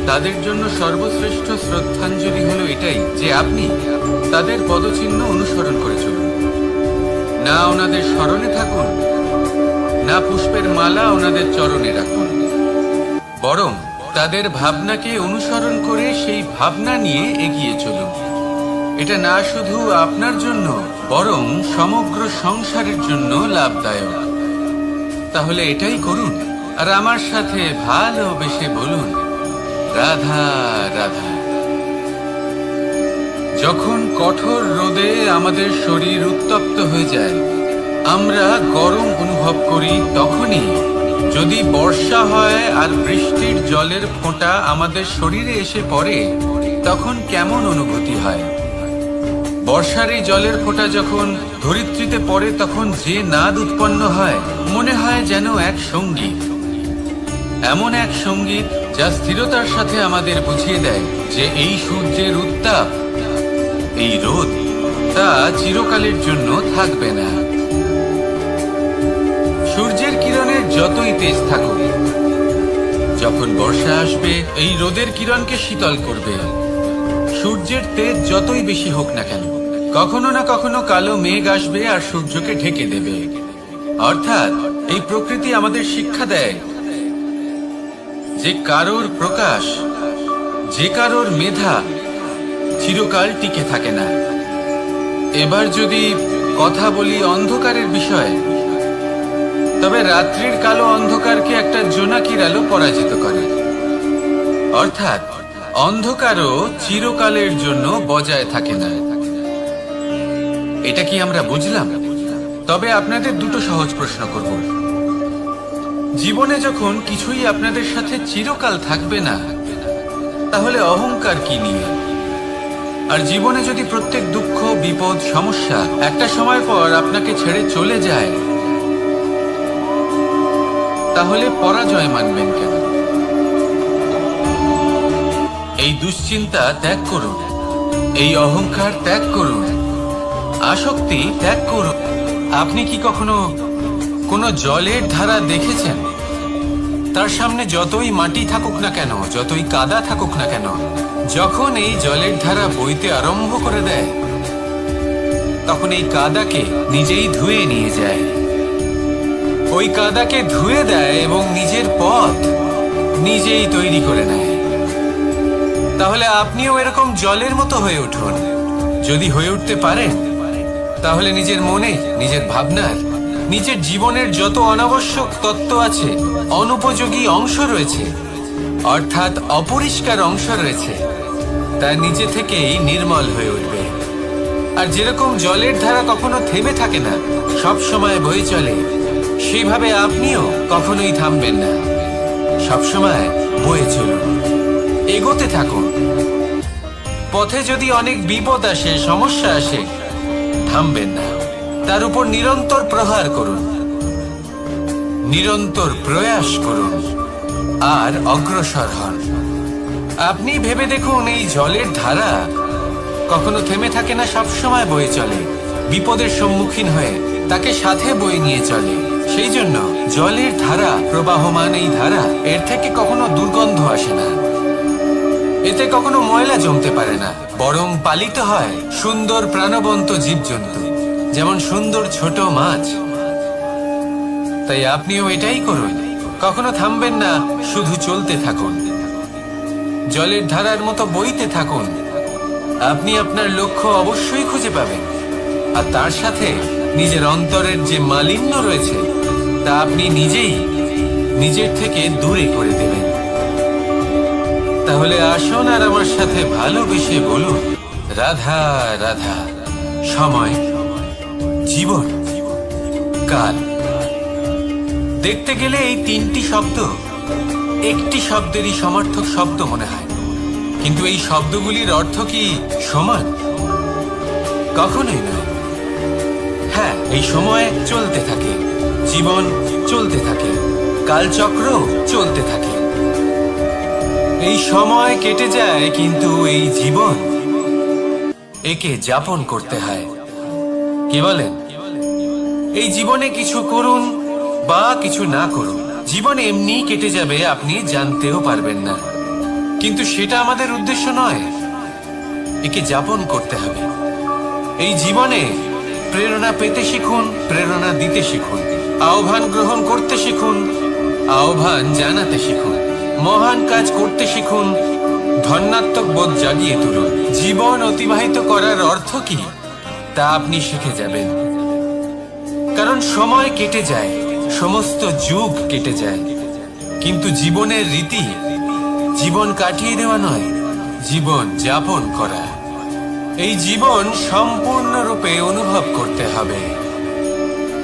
তাদের জন্য সর্বশ্রেষ্ঠ শ্রদ্ধাঞ্জলি হলো এটাই যে আপনি তাদের পদচিহ্ন অনুসরণ করে চলুন। না ওনাদের স্মরণে থাকুন, না পুষ্পের মালা ওনাদের চরণে রাখুন, বরং তাদের ভাবনাকে অনুসরণ করে সেই ভাবনা নিয়ে এগিয়ে চলুন। এটা না শুধু আপনার জন্য, বরং সমগ্র সংসারের জন্য লাভদায়ক। তাহলে এটাই করুন আর আমার সাথে ভালোবেসে বলুন, রাধা রাধা। যখন কঠোর রোদে আমাদের শরীর উত্তপ্ত হয়ে যায়, আমরা গরম অনুভব করি, তখনই যদি বর্ষা হয় আর বৃষ্টির জলের ফোঁটা আমাদের শরীরে এসে পড়ে, তখন কেমন অনুভূতি হয়? বর্ষার এই জলের ফোঁটা যখন ধরিত্রীতে পড়ে, তখন যে নাদ উৎপন্ন হয়, মনে হয় যেন এক সঙ্গীত। এমন এক সঙ্গীত যা স্থিরতার সাথে আমাদের বুঝিয়ে দেয় যে এই সূর্যের উত্তাপ, এই রোদ, তা চিরকালের জন্য থাকবে না। সূর্যের কিরণের যতই তেজ থাকুক, যখন বর্ষা আসবে এই রোদের কিরণকে শীতল করবে। সূর্যের তেজ যতই বেশি হোক না কেন, কখনো না কখনো কালো মেঘ আসবে আর সূর্যকে ঢেকে দেবে। অর্থাৎ এই প্রকৃতি আমাদের শিক্ষা দেয় যে কারোর প্রকাশ, যে কারোর মেধা চিরকাল টিকে থাকে না। এবার যদি কথা বলি অন্ধকারের বিষয়ে, তবে রাত্রির কালো অন্ধকারকে একটা জোনাকির আলো পরাজিত করে। অর্থাৎ অন্ধকারও চিরকালের জন্য বজায় থাকে না। এটা কি আমরা বুঝলাম? তবে আপনাদের দুটো সহজ প্রশ্ন করব। জীবনে যখন কিছুই আপনাদের সাথে চিরকাল থাকবে না, তাহলে অহংকার কি নিয়ে? আর জীবনে যদি প্রত্যেক দুঃখ, বিপদ, সমস্যা একটা সময় পর আপনাকে ছেড়ে চলে যায়, তাহলে পরাজয় মানবেন কেন? এই দুশ্চিন্তা ত্যাগ করুন, এই অহংকার ত্যাগ করুন, আসক্তি ত্যাগ করুন। আপনি কি কখনো কোনো জলের ধারা দেখেছেন? তার সামনে যতই মাটি থাকুক না কেন, যতই কাদা থাকুক না কেন, যখন এই জলের ধারা বইতে আরম্ভ করে দেয়, তখন এই কাদাকে নিজেই ধুয়ে নিয়ে যায়। ওই কাদাকে ধুয়ে দেয় এবং নিজের পথ নিজেই তৈরি করে নেয়। তাহলে আপনিও এরকম জলের মতো হয়ে উঠুন। যদি হয়ে উঠতে পারেন, তাহলে নিজের মনে, নিজের ভাবনার, নিজের জীবনের যত অনাবশ্যক তত্ত্ব আছে, অনুপযোগী অংশ রয়েছে, অর্থাৎ অপরিষ্কার অংশ রয়েছে, তা নিজে থেকেই নির্মল হয়ে উঠবে। আর যেরকম জলের ধারা কখনো থেমে থাকে না, সব সময় বয়ে চলে, সেভাবে আপনিও কখনোই থামবেন না। সবসময় বয়ে চলুন, এগোতে থাকুন। পথে যদি অনেক বিপদ আসে, সমস্যা আসে, থামবেন না। তার উপর নিরন্তর প্রহার করুন, নিরন্তর প্রয়াস করুন আর অগ্রসর হন। আপনি ভেবে দেখুন, এই জলের ধারা কখনো থেমে থাকে না, সবসময় বয়ে চলে। বিপদের সম্মুখীন হয়ে তাকে সাথে বয়ে নিয়ে চলে। সেই জন্য জলের ধারা, প্রবাহমান এই ধারা, এর থেকে কখনো দুর্গন্ধ আসে না, এতে কখনো ময়লা জমতে পারে না, বরং পালিত হয় সুন্দর প্রাণবন্ত জীবজন্তু, যেমন সুন্দর ছোট মাছ। তাই আপনিও এটাই করুন, কখনো থামবেন না, শুধু চলতে থাকুন, জলের ধারার মতো বইতে থাকুন। আপনি আপনার লক্ষ্য অবশ্যই খুঁজে পাবেন, আর তার সাথে নিজের অন্তরের যে মালিন্য রয়েছে, তা আপনি নিজেই নিজের থেকে দূরে করে দেবেন। তাহলে আসুন আর আমার সাথে ভালোবেসে বলুন, রাধা রাধা। সময়, জীবন, কাল। দেখতে গেলে এই তিনটি শব্দ একটি শব্দেরই সমার্থক শব্দ মনে হয়, কিন্তু এই শব্দগুলির অর্থ কি সমান? কখনোই নয়। হ্যাঁ, এই সময় চলতে থাকে, জীবন চলতে থাকে, কালচক্র চলতে থাকে। এই সময় কেটে যায়, কিন্তু এই জীবন, একে যাপন করতে হয়। কি বলেন? এই জীবনে কিছু করুন বা কিছু না করুন, জীবন এমনি কেটে যাবে, আপনি জানতেও পারবেন না। কিন্তু সেটা আমাদের উদ্দেশ্য নয়, একে যাপন করতে হবে। এই জীবনে প্রেরণা পেতে শিখুন, প্রেরণা দিতে শিখুন, আহ্বান গ্রহণ করতে শিখুন, আহ্বান জানাতে শিখুন, মহান কাজ করতে শিখুন, ধন্যাত্মক বোধ জাগিয়ে তুলুন। জীবন অতিবাহিত করার অর্থ কি, তা আপনি শিখে যাবেন। কারণ সময় কেটে যায়, সমস্ত যুগ কেটে যায়, কিন্তু জীবনের রীতি জীবন কাটিয়ে দেওয়া নয়, জীবন যাপন করা। এই জীবন সম্পূর্ণরূপে অনুভব করতে হবে,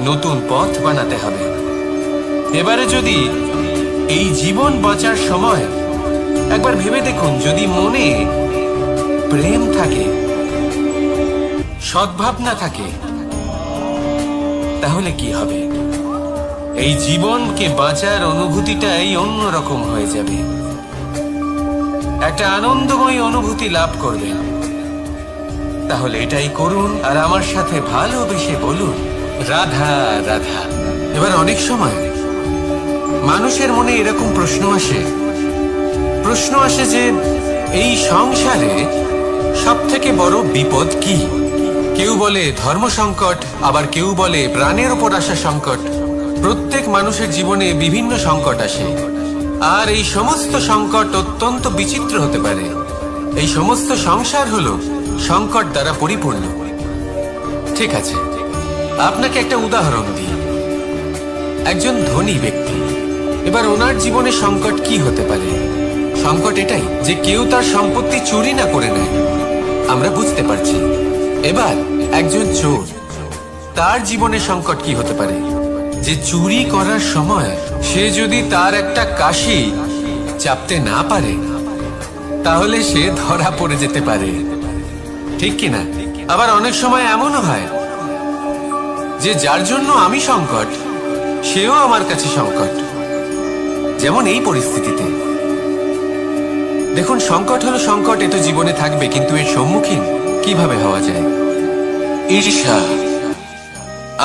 নতুন পথ বানাতে হবে। এবারে যদি এই জীবন বাঁচার সময় একবার ভেবে দেখুন, যদি মনে প্রেম থাকে, সদ্ভাবনা থাকে, তাহলে কি হবে? এই জীবনকে বাঁচার অনুভূতিটাই অন্যরকম হয়ে যাবে, একটা আনন্দময় অনুভূতি লাভ করবেন। তাহলে এটাই করুন আর আমার সাথে ভালোবেসে বলুন, রাধা রাধা। এবার অনেক সময় মানুষের মনে এরকম প্রশ্ন আসে যে এই সংসারে সব থেকে বড় বিপদ কি? কেউ বলে ধর্ম সংকট, আবার কেউ বলে প্রাণের উপর আসা সংকট। প্রত্যেক মানুষের জীবনে বিভিন্ন সংকট আসে, আর এই সমস্ত সংকট অত্যন্ত বিচিত্র হতে পারে। এই সমস্ত সংসার হলো সংকট দ্বারা পরিপূর্ণ। ঠিক আছে, আপনাকে একটা উদাহরণ দিই। একজন ধনী ব্যক্তি, এবার ওনার জীবনে সংকট কি হতে পারে? সংকট এটাই যে কেউ তার সম্পত্তি চুরি না করে নেয়, আমরা বুঝতে পারছি। এবার একজন চোর, তার জীবনে সংকট কি হতে পারে? যে চুরি করার সময় সে যদি তার একটা কাশি চাপতে না পারে, তাহলে সে ধরা পড়ে যেতে পারে, ঠিক কিনা? আবার অনেক সময় এমনও হয় যে যার জন্য আমি সংকট, সেও আমার কাছে সংকট। যেমন এই পরিস্থিতিতে দেখুন, সংকট হলো সংকট, এ তো জীবনে থাকবে, কিন্তু এর সম্মুখীন কিভাবে হওয়া যায়? ঈর্ষা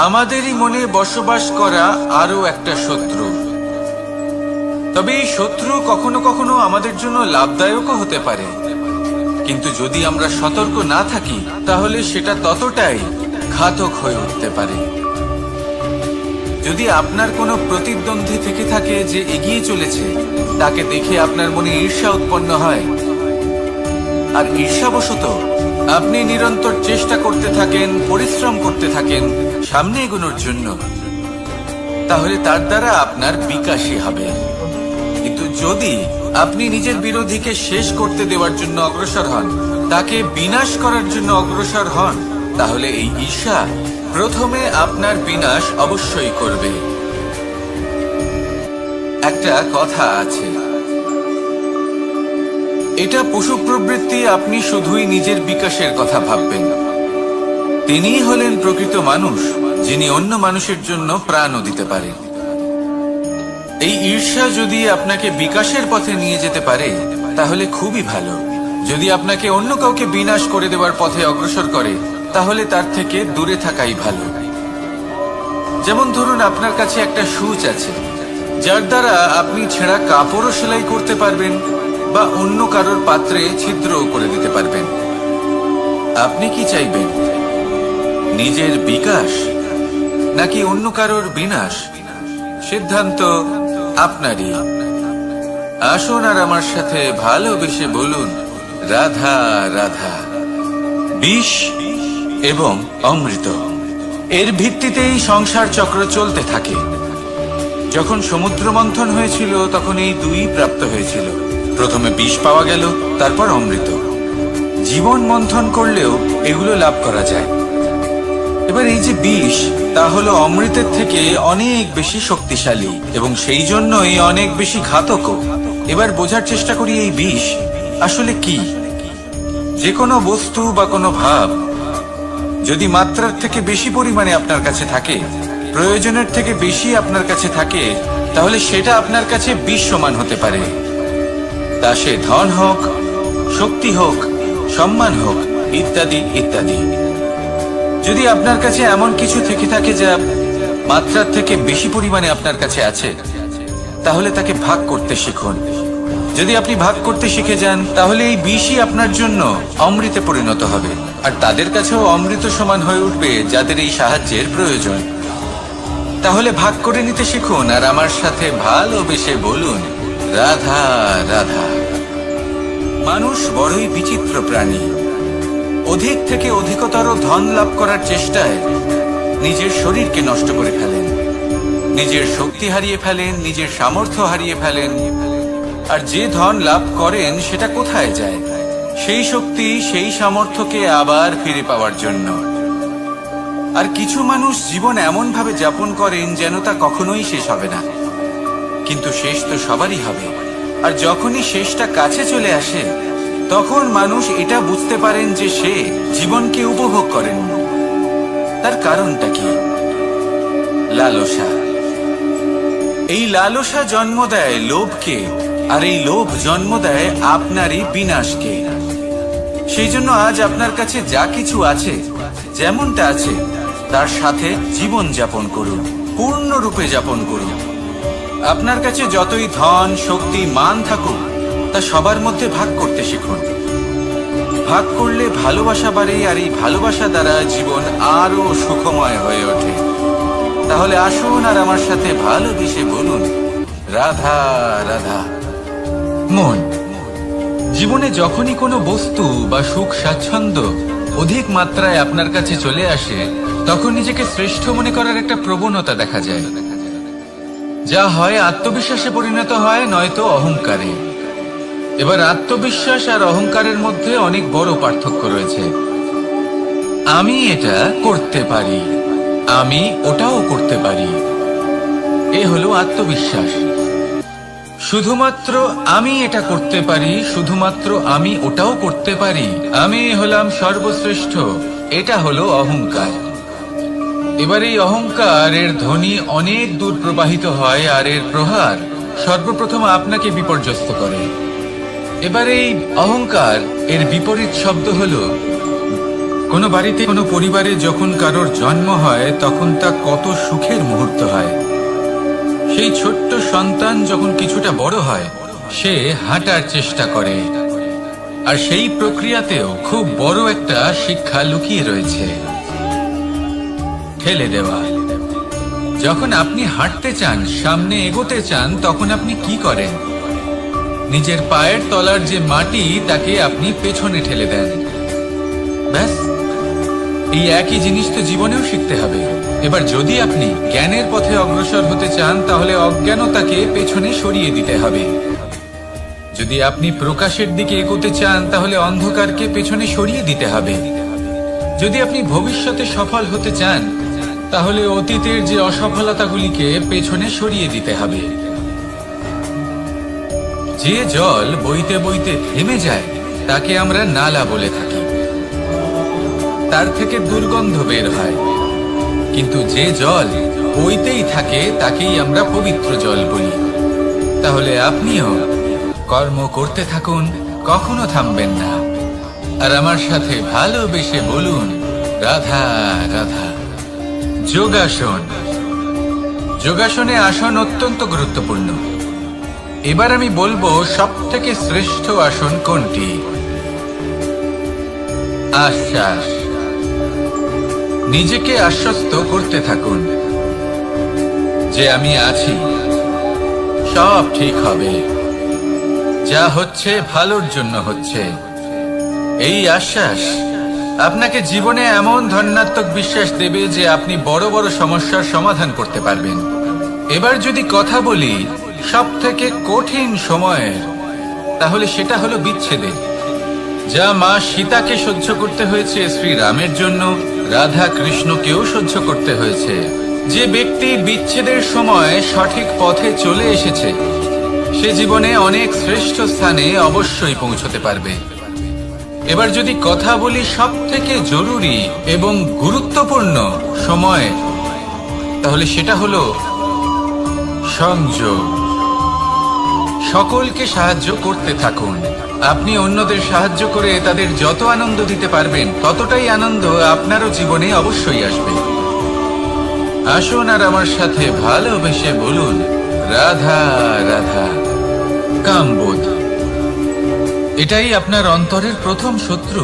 আমাদেরই মনে বসবাস করা আরো একটা শত্রু। তবে এই শত্রু কখনো কখনো আমাদের জন্য লাভদায়কও হতে পারে, কিন্তু যদি আমরা সতর্ক না থাকি তাহলে সেটা ততটাই ঘাতক হয়ে উঠতে পারে। যদি আপনার কোনো প্রতিদ্বন্দ্বী থেকে থাকে যে এগিয়ে চলেছে, তাকে দেখে আপনার মনে ঈর্ষা উৎপন্ন হয়, আর ঈর্ষাবশত আপনি নিরন্তর চেষ্টা করতে থাকেন, পরিশ্রম করতে থাকেন সামনে এগোনোর জন্য, তাহলে তার দ্বারা আপনার বিকাশই হবে। কিন্তু যদি আপনি নিজের বিরোধীকে শেষ করতে দেওয়ার জন্য অগ্রসর হন, তাকে বিনাশ করার জন্য অগ্রসর হন, তাহলে এই ঈর্ষা প্রথমে আপনার বিনাশ অবশ্যই করবে। একটা কথা আছে, এটা পশু প্রবৃত্তি, আপনি শুধুই নিজের বিকাশের কথা ভাববেন। তিনিই হলেন প্রকৃত মানুষ, যিনি অন্য মানুষের জন্য প্রাণও দিতে পারেন। এই ঈর্ষা যদি আপনাকে বিকাশের পথে নিয়ে যেতে পারে তাহলে খুবই ভালো। যদি আপনাকে অন্য কাউকে বিনাশ করে দেওয়ার পথে অগ্রসর করে, তাহলে তার থেকে দূরে থাকাই ভালো। যেমন ধরুন, আপনার কাছে একটা সূচ আছে, যার দ্বারা আপনি ছেঁড়া কাপড়ও সেলাই করতে পারবেন বা অন্য কারোর পাত্রে ছিদ্রও করে দিতে পারবেন। আপনি কি চাইবেন, নিজের বিকাশ নাকি অন্য কারোর বিনাশ? সিদ্ধান্ত আপনারই। আসুন আর আমার সাথে ভালোবেসে বলুন, রাধা রাধা। বিষ এবং অমৃত, এর ভিত্তিতেই সংসার চক্র চলতে থাকে। যখন সমুদ্র মন্থন হয়েছিল তখন এই দুই প্রাপ্ত হয়েছিল। প্রথমে বিষ পাওয়া গেল, তারপর অমৃত। জীবন মন্থন করলেও এগুলো লাভ করা যায়। এবার এই যে বিষ, তা হলো অমৃতের থেকে অনেক বেশি শক্তিশালী এবং সেই জন্যই অনেক বেশি ঘাতকও। এবার বোঝার চেষ্টা করি এই বিষ আসলে কি। যে কোনো বস্তু বা কোনো ভাব যদি মাত্রার থেকে বেশি পরিমাণে আপনার কাছে থাকে, প্রয়োজনের থেকে বেশি আপনার কাছে থাকে, তাহলে সেটা আপনার কাছে বিষ সমান হতে পারে। তা সে ধন হোক, শক্তি হোক, সম্মান হোক, ইত্যাদি ইত্যাদি। যদি আপনার কাছে এমন কিছু থেকে থাকে যা মাত্রার থেকে বেশি পরিমাণে আপনার কাছে আছে, তাহলে তাকে ভাগ করতে শিখুন। যদি আপনি ভাগ করতে শিখে যান, তাহলে এই বিষই আপনার জন্য অমৃতে পরিণত হবে, আর তাদের কাছেও অমৃত সমান হয়ে উঠবে যাদের এই সাহায্যের প্রয়োজন। তাহলে ভাগ করে নিতে শিখুন আর আমার সাথে ভালোবেসে বলুন, রাধা রাধা। মানুষ বড়ই বিচিত্র প্রাণী। অধিক থেকে অধিকতর ধন লাভ করার চেষ্টায় নিজের শরীরকে নষ্ট করে ফেলেন, নিজের শক্তি হারিয়ে ফেলেন, নিজের সামর্থ্য হারিয়ে ফেলেন। আর যে ধন লাভ করেন সেটা কোথায় যায়? সেই শক্তি, সেই সামর্থ্যকে আবার ফিরে পাওয়ার জন্য। আর কিছু মানুষ জীবন এমন ভাবে যাপন করেন যেন তা কখনোই শেষ হবে না, কিন্তু শেষ তো সবারই হবে। আর যখনই শেষটা কাছে চলে আসে, তখন মানুষ এটা বুঝতে পারেন যে সে জীবনকে উপভোগ করেন। তার কারণটা কি? লালসা। এই লালসা জন্ম দেয় লোভকে, আর এই লোভ জন্ম দেয় আপনারই বিনাশকে। সেই জন্য আজ আপনার কাছে যা কিছু আছে, যেমনটা আছে, তার সাথে জীবন যাপন করুন, পূর্ণরূপে যাপন করুন। আপনার কাছে যতই ধন, শক্তি, মান থাকুক, তা সবার মধ্যে ভাগ করতে শিখুন। ভাগ করলে ভালোবাসা বাড়ে, আর এই ভালোবাসা দ্বারা জীবন আরো সুখময় হয়ে ওঠে। তাহলে আসুন আর আমার সাথে ভালোবেসে বলুন, রাধা রাধা। মন, জীবনে যখনই কোনো বস্তু বা সুখ স্বাচ্ছন্দ্য অধিক মাত্রায় আপনার কাছে চলে আসে, তখন নিজেকে শ্রেষ্ঠ মনে করার একটা প্রবণতা দেখা যায়, যা হয় আত্মবিশ্বাসে পরিণত হয়, নয়তো অহংকারে। এবার আত্মবিশ্বাস আর অহংকারের মধ্যে অনেক বড় পার্থক্য রয়েছে। আমি এটা করতে পারি, আমি ওটাও করতে পারি, এ হলো আত্মবিশ্বাস। শুধুমাত্র আমি এটা করতে পারি, শুধুমাত্র আমি ওটাও করতে পারি, আমি হলাম সর্বশ্রেষ্ঠ, এটা হলো অহংকার। এবার এই অহংকারের ধ্বনি অনেক দূর প্রবাহিত হয়, আর এর প্রহার সর্বপ্রথম আপনাকে বিপর্যস্ত করে। এবার এই অহংকার এর বিপরীত শব্দ হলো, কোনো বাড়িতে কোনো পরিবারে যখন কারোর জন্ম হয়, তখন তা কত সুখের মুহূর্ত হয়। সেই ছোট্ট সন্তান যখন কিছুটা বড় হয়, সে হাঁটার চেষ্টা করে, আর সেই প্রক্রিয়াতেও খুব বড় একটা শিক্ষা লুকিয়ে রয়েছে, ঠেলে দেওয়া। যখন আপনি হাঁটতে চান, সামনে এগোতে চান, তখন আপনি কি করেন? নিজের পায়ের তলার যে মাটি, তাকে আপনি পেছনে ঠেলে দেন। ব্যাস, এই একই জিনিস তো জীবনেও শিখতে হবে। এবার যদি আপনি জ্ঞানের পথে অগ্রসর হতে চান, তাহলে অজ্ঞানতাকে পেছনে সরিয়ে দিতে হবে। যদি আপনি প্রকাশের দিকে এগোতে চান, তাহলে অন্ধকারকে পেছনে সরিয়ে দিতে হবে। যদি আপনি ভবিষ্যতে সফল হতে চান, তাহলে অতীতের যে অসফলতাগুলিকে পেছনে সরিয়ে দিতে হবে। যে জল বইতে বইতে থেমে যায়, তাকে আমরা নালা বলে থাকি, তার থেকে দুর্গন্ধ বের হয়। কিন্তু যে জল বইতেই থাকে, তাকেই আমরা পবিত্র জল বলি। তাহলে আপনিও কর্ম করতে থাকুন, কখনো থামবেন না, আর আমার সাথে ভালোবেসে বলুন, রাধা রাধা। যোগাসন, যোগাসনে আসন অত্যন্ত গুরুত্বপূর্ণ। এবার আমি বলবো সবথেকে শ্রেষ্ঠ আসন কোনটি। আশ্বাস, নিজেকে আশ্বস্ত করতে থাকুন যে আমি আছি, সব ঠিক হবে, যা হচ্ছে ভালোর জন্য হচ্ছে। এই আশ্বাস আপনাকে জীবনে এমন ধনাত্মক বিশ্বাস দেবে যে আপনি বড় বড় সমস্যার সমাধান করতে পারবেন। এবার যদি কথা বলি সব থেকে কঠিন সময়ের, তাহলে সেটা হলো বিচ্ছেদের। যা মা সীতাকে সহ্য করতে হয়েছে শ্রীরামের জন্য, রাধা কৃষ্ণকেও সহ্য করতে হয়েছে। যে ব্যক্তি বিচ্ছেদের সময় সঠিক পথে চলে এসেছে, সে জীবনে অনেক শ্রেষ্ঠ স্থানে অবশ্যই পৌঁছতে পারবে। এবার যদি কথা বলি সব থেকে জরুরি এবং গুরুত্বপূর্ণ সময়, তাহলে সেটা হলো সংযোগ। সকলকে সাহায্য করতে থাকুন। আপনি অন্যদের সাহায্য করে তাদের যত আনন্দ দিতে পারবেন, ততটাই আনন্দ আপনারও জীবনে অবশ্যই আসবে। আসুন আর আমার সাথে ভালোবেসে বলুন, রাধা রাধা। কামবোধ, এটাই আপনার অন্তরের প্রথম শত্রু।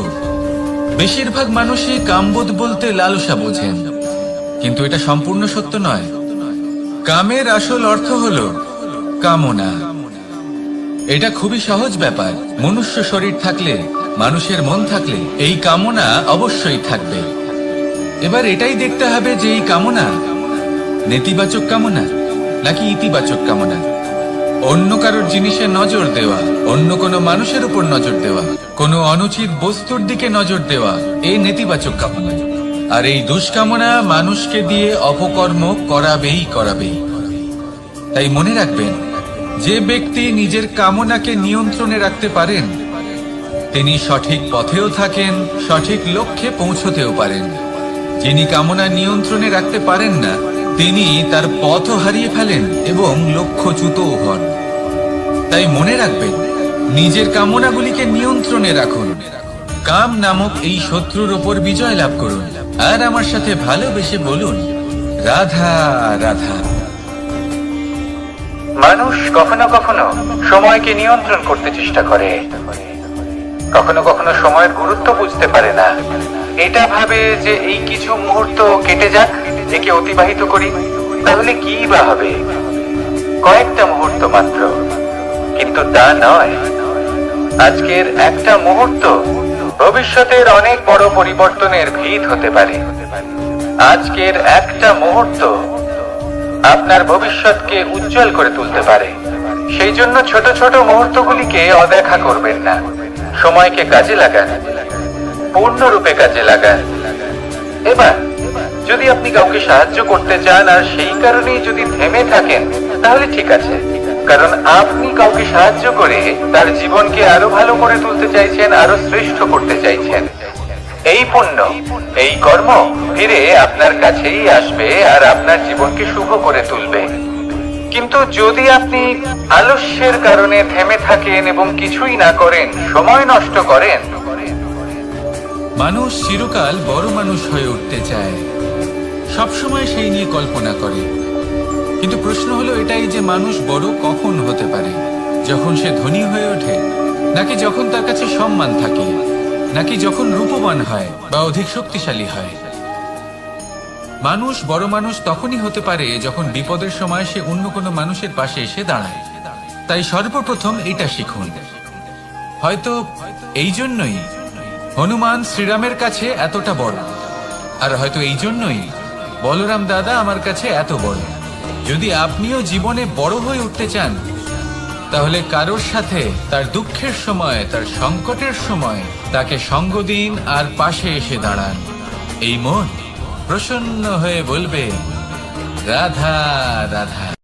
বেশিরভাগ মানুষই কামবোধ বলতে লালসা বোঝেন, কিন্তু এটা সম্পূর্ণ সত্য নয়। কামের আসল অর্থ হলো কামনা। এটা খুবই সহজ ব্যাপার। মনুষ্য শরীর থাকলে, মানুষের মন থাকলে, এই কামনা অবশ্যই থাকবে। এবার এটাই দেখতে হবে যে এই কামনা নেতিবাচক কামনা নাকি ইতিবাচক কামনা। অন্য কারোর জিনিসে নজর দেওয়া, অন্য কোনো মানুষের উপর নজর দেওয়া, কোনো অনুচিত বস্তুর দিকে নজর দেওয়া, এই নেতিবাচক কামনা। আর এই দুষ্কামনা মানুষকে দিয়ে অপকর্ম করাবেই করাবেই। তাই মনে রাখবেন, যে ব্যক্তি নিজের কামনাকে নিয়ন্ত্রণে রাখতে পারেন, তিনি সঠিক পথেও থাকেন, সঠিক লক্ষ্যে পৌঁছতেও পারেন। যিনি কামনা নিয়ন্ত্রণে রাখতে পারেন না, তিনি তার পথও হারিয়ে ফেলেন এবং লক্ষ্যচ্যুতও হন। তাই মনে রাখবেন, নিজের কামনাগুলিকে নিয়ন্ত্রণে রাখুন। কাম নামক এই শত্রুর ওপর বিজয় লাভ করুন, আর আমার সাথে ভালোবেসে বলুন, রাধা রাধা। মানুষ কখনো কখনো সময়কে নিয়ন্ত্রণ করতে চেষ্টা করে, কখনো কখনো সময়ের গুরুত্ব বুঝতে পারে না। এটা ভাবে যে এই কিছু মুহূর্ত কেটে যাক, একে অতিবাহিত করি, তাহলে কি বা হবে। কয়েকটা মুহূর্ত মাত্র, কিন্তু তা নয়। আজকের একটা মুহূর্ত ভবিষ্যতের অনেক বড় পরিবর্তনের ভিত হতে পারে। আজকের একটা মুহূর্ত আপনার ভবিষ্যৎকে উজ্জ্বল করে তুলতে পারে। সেই জন্য ছোট ছোট মুহূর্তগুলিকে অদেখা করবেন না। সময়কে কাজে লাগান, পূর্ণরূপে কাজে লাগান। এবার যদি আপনি কাউকে সাহায্য করতে চান আর সেই কারণেই যদি থেমে থাকেন, তাহলে ঠিক আছে, কারণ আপনি কাউকে সাহায্য করে তার জীবনকে আরো ভালো করে তুলতে চাইছেন, আরো শ্রেষ্ঠ করতে চাইছেন। এই পুণ্য, এই কর্ম ফিরে আপনার কাছেই আসবে আর আপনার জীবনকে শুভ করে তুলবে। কিন্তু যদি আপনি আলস্যের কারণে থেমে থাকেন এবং কিছুই না করেন, সময় নষ্ট করেন, মানুষ চিরকাল বড় মানুষ হয়ে উঠতে চায়, সবসময় সেই নিয়ে কল্পনা করে। কিন্তু প্রশ্ন হলো এটাই যে মানুষ বড় কখন হতে পারে? যখন সে ধনী হয়ে ওঠে, নাকি যখন তার কাছে সম্মান থাকে, নাকি যখন রূপবান হয় বা অধিক শক্তিশালী হয়? মানুষ বড় মানুষ তখনই হতে পারে যখন বিপদের সময় সে অন্য কোনো মানুষের পাশে এসে দাঁড়ায়। তাই সর্বপ্রথম এটা শিখুন। হয়তো এই জন্যই হনুমান শ্রীরামের কাছে এতটা বড়, আর হয়তো এই জন্যই বলরাম দাদা আমার কাছে এত বড়। যদি আপনিও জীবনে বড় হয়ে উঠতে চান, তাহলে কারোর সাথে তার দুঃখের সময়, তার সংকটের সময় তাকে সঙ্গ দিন আর পাশে এসে দাঁড়ান। এই মন প্রসন্ন হয়ে বলবে, রাধা রাধা।